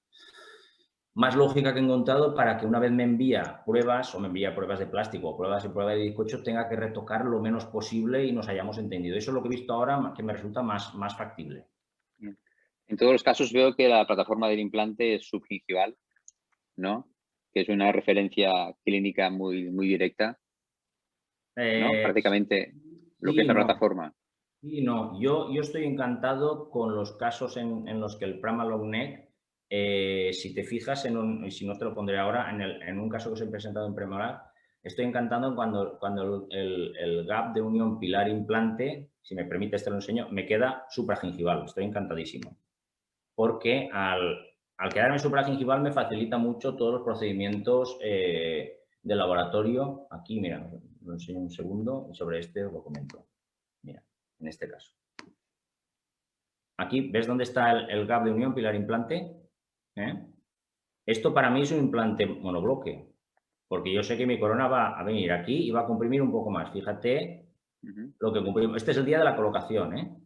lógica que he encontrado para que una vez me envía pruebas o me envía pruebas de plástico o pruebas de bizcocho tenga que retocar lo menos posible y nos hayamos entendido. Eso es lo que he visto ahora que me resulta más factible. En todos los casos veo que la plataforma del implante es subgingival, ¿no? Que es una referencia clínica muy directa, ¿no? Prácticamente lo que es la plataforma. Sí, no. Yo estoy encantado con los casos en los que el Prama Long Neck, si te fijas, y si no te lo pondré ahora, en un caso que os he presentado en premolar, estoy encantado cuando el gap de unión pilar-implante, si me permite te lo enseño, me queda supragingival. Estoy encantadísimo. Porque al quedarme supragingival me facilita mucho todos los procedimientos de laboratorio. Aquí, mira, lo enseño un segundo y sobre este os lo comento. Mira, en este caso. Aquí, ¿ves dónde está el gap de unión pilar-implante? Esto para mí es un implante monobloque, porque yo sé que mi corona va a venir aquí y va a comprimir un poco más. Fíjate lo que comprimimos. Este es el día de la colocación,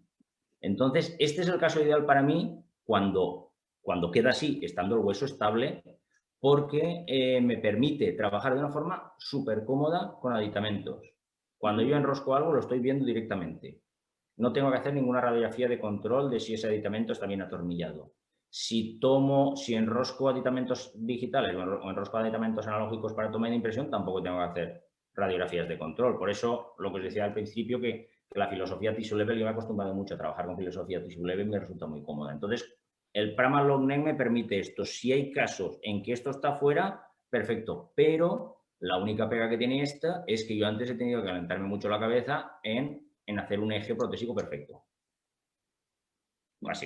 Entonces, este es el caso ideal para mí cuando queda así, estando el hueso estable, porque me permite trabajar de una forma súper cómoda con aditamentos. Cuando yo enrosco algo, lo estoy viendo directamente. No tengo que hacer ninguna radiografía de control de si ese aditamento está bien atornillado. Si enrosco aditamentos digitales o enrosco aditamentos analógicos para toma de impresión, tampoco tengo que hacer radiografías de control. Por eso, lo que os decía al principio, que la filosofía tissue level, yo me he acostumbrado mucho a trabajar con filosofía tissue level y me resulta muy cómoda. Entonces, el Prama Long Neck me permite esto. Si hay casos en que esto está fuera, perfecto. Pero la única pega que tiene esta es que yo antes he tenido que calentarme mucho la cabeza en hacer un eje protésico perfecto.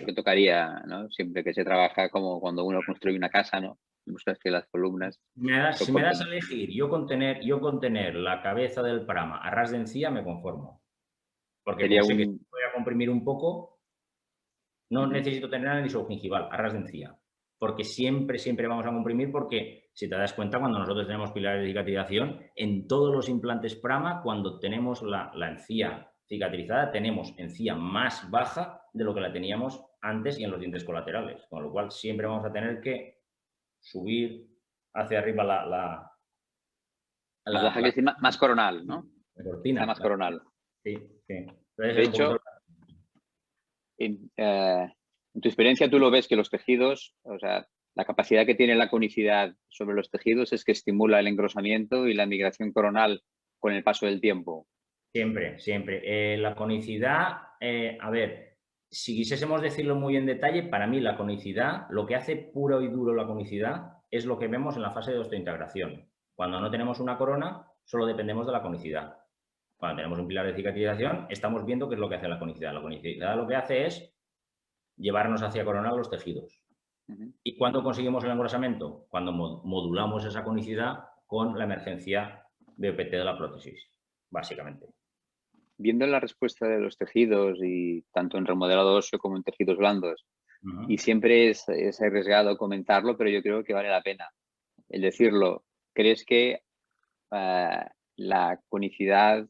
Que tocaría, ¿no? Siempre que se trabaja como cuando uno construye una casa, ¿no? Buscas que las columnas... Si me das a elegir, yo con tener la cabeza del Prama a ras de encía me conformo. Porque como sé que voy a comprimir un poco, no necesito tener ni subgingival, a ras de encía. Porque siempre vamos a comprimir, porque si te das cuenta, cuando nosotros tenemos pilares de cicatrización, en todos los implantes Prama, cuando tenemos la encía cicatrizada, tenemos encía más baja de lo que la teníamos antes y en los dientes colaterales. Con lo cual, siempre vamos a tener que subir hacia arriba más coronal, ¿no? La cortina. Más coronal. Sí. De hecho, en tu experiencia tú lo ves que los tejidos, o sea, la capacidad que tiene la conicidad sobre los tejidos es que estimula el engrosamiento y la migración coronal con el paso del tiempo. Siempre. La conicidad, a ver, si quisiésemos decirlo muy en detalle, para mí la conicidad, lo que hace puro y duro la conicidad es lo que vemos en la fase de osteointegración. Cuando no tenemos una corona, solo dependemos de la conicidad. Cuando tenemos un pilar de cicatrización, estamos viendo qué es lo que hace la conicidad. La conicidad lo que hace es llevarnos hacia coronal los tejidos. ¿Y cuándo conseguimos el engrosamiento? Cuando modulamos esa conicidad con la emergencia BOPT de la prótesis, básicamente. Viendo la respuesta de los tejidos, y tanto en remodelado óseo como en tejidos blandos, y siempre es arriesgado comentarlo, pero yo creo que vale la pena el decirlo. ¿Crees que la conicidad,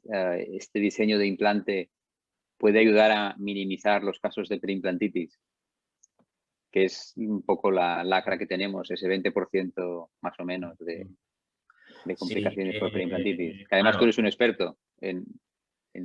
este diseño de implante, puede ayudar a minimizar los casos de preimplantitis? Que es un poco la lacra que tenemos, ese 20% más o menos de complicaciones por preimplantitis. Que además tú eres un experto en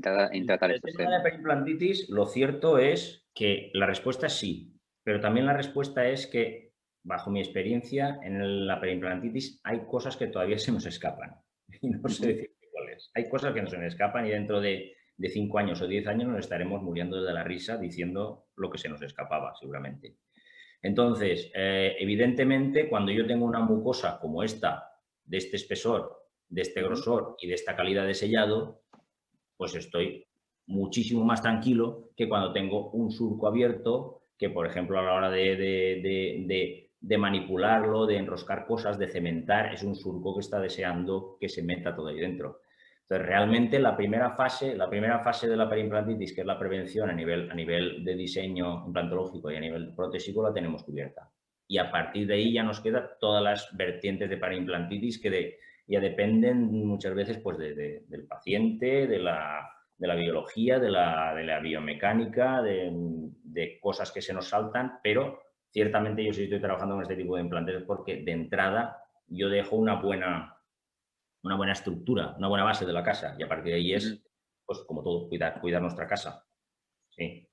tratar estos temas. El tema de preimplantitis, lo cierto es que la respuesta es sí, pero también la respuesta es que, bajo mi experiencia, en la preimplantitis hay cosas que todavía se nos escapan. Y no sé decirte cuáles. Hay cosas que nos se nos escapan y dentro de 5 años o 10 años nos estaremos muriendo de la risa diciendo lo que se nos escapaba, seguramente. Entonces, evidentemente, cuando yo tengo una mucosa como esta, de este espesor, de este grosor y de esta calidad de sellado, pues estoy muchísimo más tranquilo que cuando tengo un surco abierto, que por ejemplo a la hora de manipularlo, de enroscar cosas, de cementar, es un surco que está deseando que se meta todo ahí dentro. Entonces, realmente la primera fase de la preimplantitis, que es la prevención a nivel de diseño implantológico y a nivel protésico, la tenemos cubierta. Y a partir de ahí ya nos quedan todas las vertientes de preimplantitis que ya dependen muchas veces pues, del paciente, de la biología, de la biomecánica, de cosas que se nos saltan, pero ciertamente yo sí estoy trabajando con este tipo de implantes porque de entrada yo dejo una buena estructura, una buena base de la casa y a partir de ahí es, pues como todo, cuidar nuestra casa. Sí.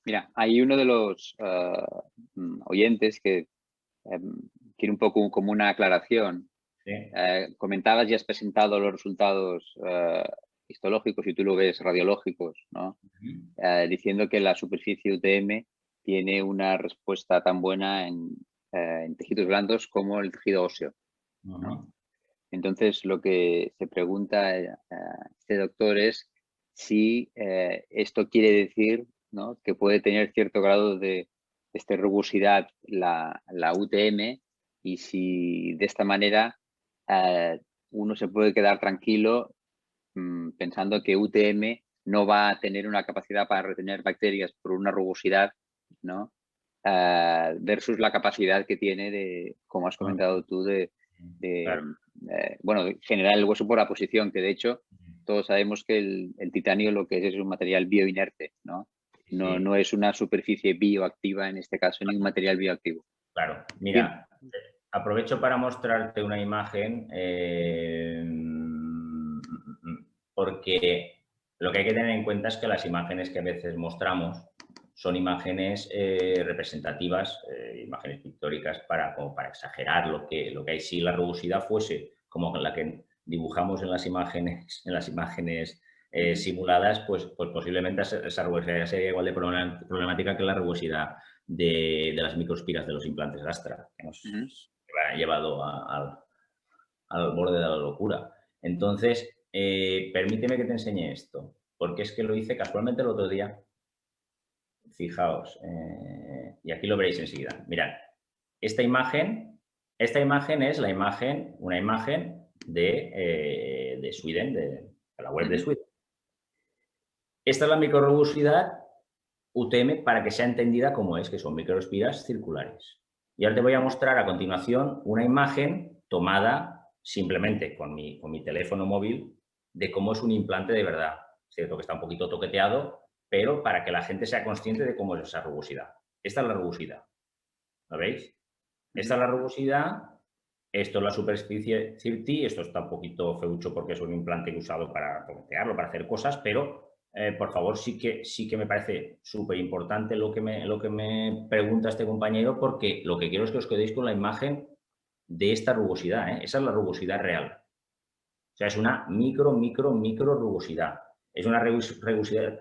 Mira, hay uno de los oyentes que quiere un poco como una aclaración. Sí. Comentabas y has presentado los resultados histológicos y tú lo ves radiológicos, ¿no? Diciendo que la superficie UTM tiene una respuesta tan buena en tejidos blandos como el tejido óseo, ¿no? Entonces, lo que se pregunta este doctor es si esto quiere decir, ¿no?, que puede tener cierto grado de rugosidad la UTM y si de esta manera uno se puede quedar tranquilo pensando que UTM no va a tener una capacidad para retener bacterias por una rugosidad, ¿no? Versus la capacidad que tiene de, como has comentado tú, Claro. bueno, generar el hueso por aposición, que de hecho todos sabemos que el titanio lo que es un material bioinerte, ¿no? No, Sí. no es una superficie bioactiva en este caso, ni un material bioactivo. Claro, mira, aprovecho para mostrarte una imagen porque lo que hay que tener en cuenta es que las imágenes que a veces mostramos son imágenes representativas, imágenes pictóricas como para exagerar lo que hay. Si la rugosidad fuese como la que dibujamos en las imágenes simuladas, pues posiblemente esa rugosidad sería igual de problemática que la rugosidad de las microespiras de los implantes Astra, que nos ha llevado al borde de la locura. Entonces, permíteme que te enseñe esto, porque es que lo hice casualmente el otro día. Fijaos, y aquí lo veréis enseguida. Mirad, esta imagen es una imagen de Sweden, de la web de Sweden. Esta es la microrobusidad UTM para que sea entendida como es, que son microespiras circulares. Y ahora te voy a mostrar a continuación una imagen tomada simplemente con mi teléfono móvil de cómo es un implante de verdad. Es cierto que está un poquito toqueteado, pero para que la gente sea consciente de cómo es esa rugosidad. Esta es la rugosidad. ¿Lo veis? Esta es la rugosidad. Esto es la superficie CIRTI. Esto está un poquito feucho porque es un implante usado para toquetearlo, para hacer cosas, pero por favor, sí que me parece súper importante lo que me pregunta este compañero, porque lo que quiero es que os quedéis con la imagen de esta rugosidad, ¿eh? Esa es la rugosidad real. O sea, es una micro rugosidad. Es una rugosidad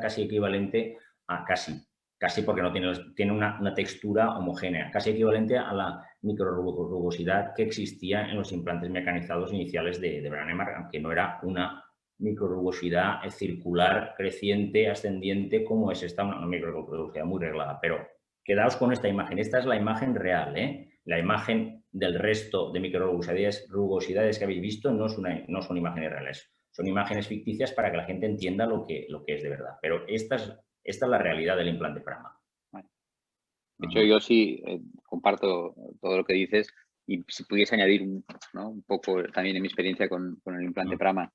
casi equivalente a casi porque no tiene una textura homogénea, casi equivalente a la microrugosidad que existía en los implantes mecanizados iniciales de Brånemark, aunque no era una microrugosidad circular, creciente, ascendiente, como es esta, una microrugosidad muy reglada. Pero quedaos con esta imagen. Esta es la imagen real, ¿eh? La imagen del resto de microrugosidades que habéis visto no son imágenes reales. Son imágenes ficticias para que la gente entienda lo que es de verdad. Pero esta es la realidad del implante Prama. De hecho, yo sí comparto todo lo que dices y si pudiese añadir un poco también en mi experiencia con el implante Prama,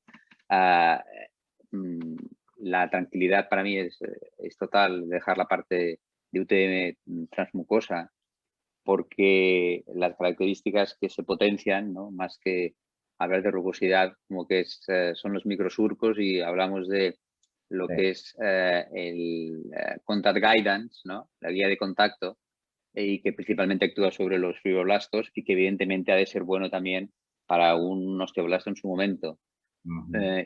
la tranquilidad para mí es total dejar la parte de UTM transmucosa porque las características que se potencian, ¿no?, más que hablar de rugosidad, como que son los microsurcos y hablamos de lo que es el contact guidance, ¿no?, la guía de contacto, y que principalmente actúa sobre los fibroblastos y que evidentemente ha de ser bueno también para un osteoblasto en su momento.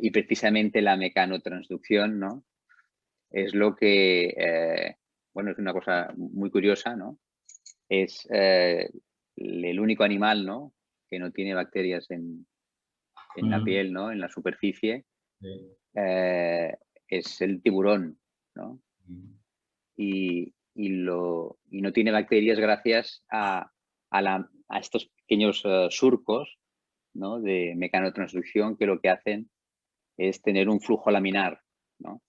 Y precisamente la mecanotransducción, ¿no?, es lo que, bueno, es una cosa muy curiosa, ¿no? Es el único animal, ¿no?, que no tiene bacterias en la piel, ¿no?, en la superficie, es el tiburón, ¿no? Y no tiene bacterias gracias a estos pequeños surcos, ¿no?, de mecanotransducción que lo que hacen es tener un flujo laminar, ¿no?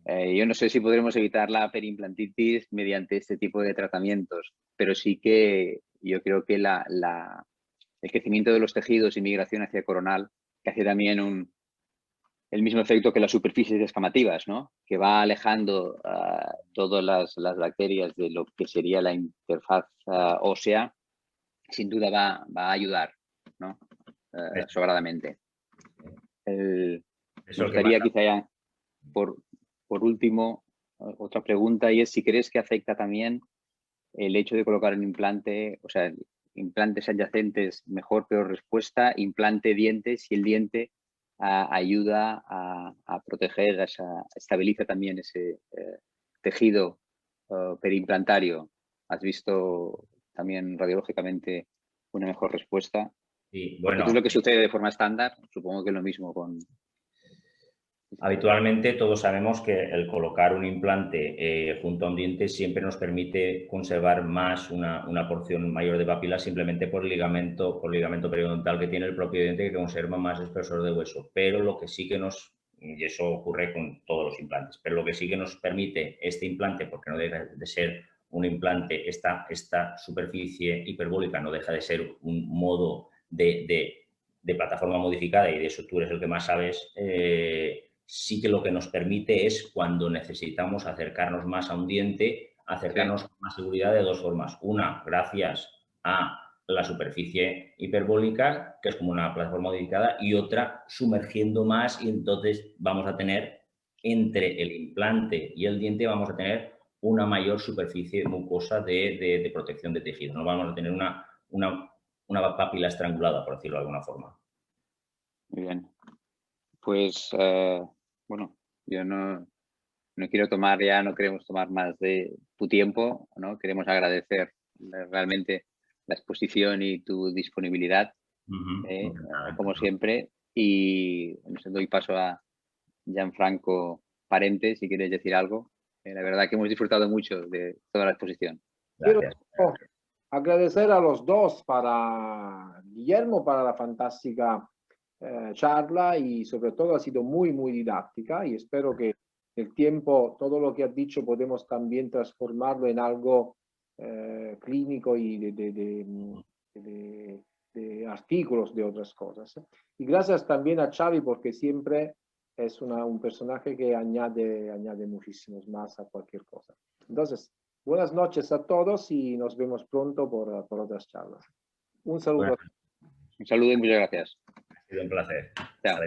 Yo no sé si podremos evitar la perimplantitis mediante este tipo de tratamientos, pero sí que yo creo que el crecimiento de los tejidos y migración hacia coronal, que hace también el mismo efecto que las superficies descamativas, ¿no? Que va alejando todas las bacterias de lo que sería la interfaz ósea, sin duda va a ayudar, ¿no? Sobradamente. Me gustaría quizá ya, por último, otra pregunta, y es si crees que afecta también el hecho de colocar un implante, o sea, implantes adyacentes, mejor, peor respuesta, implante dientes, si el diente ayuda a proteger, estabiliza también ese tejido perimplantario. ¿Has visto también radiológicamente una mejor respuesta? Sí, Porque bueno, esto es lo que sucede de forma estándar, supongo que es lo mismo con... habitualmente todos sabemos que el colocar un implante junto a un diente siempre nos permite conservar más una porción mayor de papila simplemente por ligamento periodontal que tiene el propio diente, que conserva más espesor de hueso. Pero lo que sí que nos, y eso ocurre con todos los implantes, pero lo que sí que nos permite este implante, porque no deja de ser un implante, esta superficie hiperbólica no deja de ser un modo de plataforma modificada, y de eso tú eres el que más sabes, sí que lo que nos permite es, cuando necesitamos acercarnos más a un diente, acercarnos con más seguridad de dos formas. Una, gracias a la superficie hiperbólica, que es como una plataforma modificada, y otra, sumergiendo más, y entonces vamos a tener, entre el implante y el diente, vamos a tener una mayor superficie mucosa de protección de tejido. No vamos a tener una papila estrangulada, por decirlo de alguna forma. Muy bien. Pues, bueno, yo no quiero tomar ya, no queremos tomar más de tu tiempo, ¿no? Queremos agradecer realmente la exposición y tu disponibilidad, como siempre. Y nos doy paso a Gianfranco Parente, si quieres decir algo. La verdad que hemos disfrutado mucho de toda la exposición. Gracias. Quiero agradecer a los dos, para Guillermo, para la fantástica charla, y sobre todo ha sido muy, muy didáctica, y espero que el tiempo, todo lo que has dicho, podemos también transformarlo en algo clínico y de artículos, de otras cosas. Y gracias también a Xavi, porque siempre es un personaje que añade muchísimos más a cualquier cosa. Entonces, buenas noches a todos y nos vemos pronto por otras charlas. Un saludo. Un saludo y muchas gracias. Ha sido un placer. Chao. Hasta la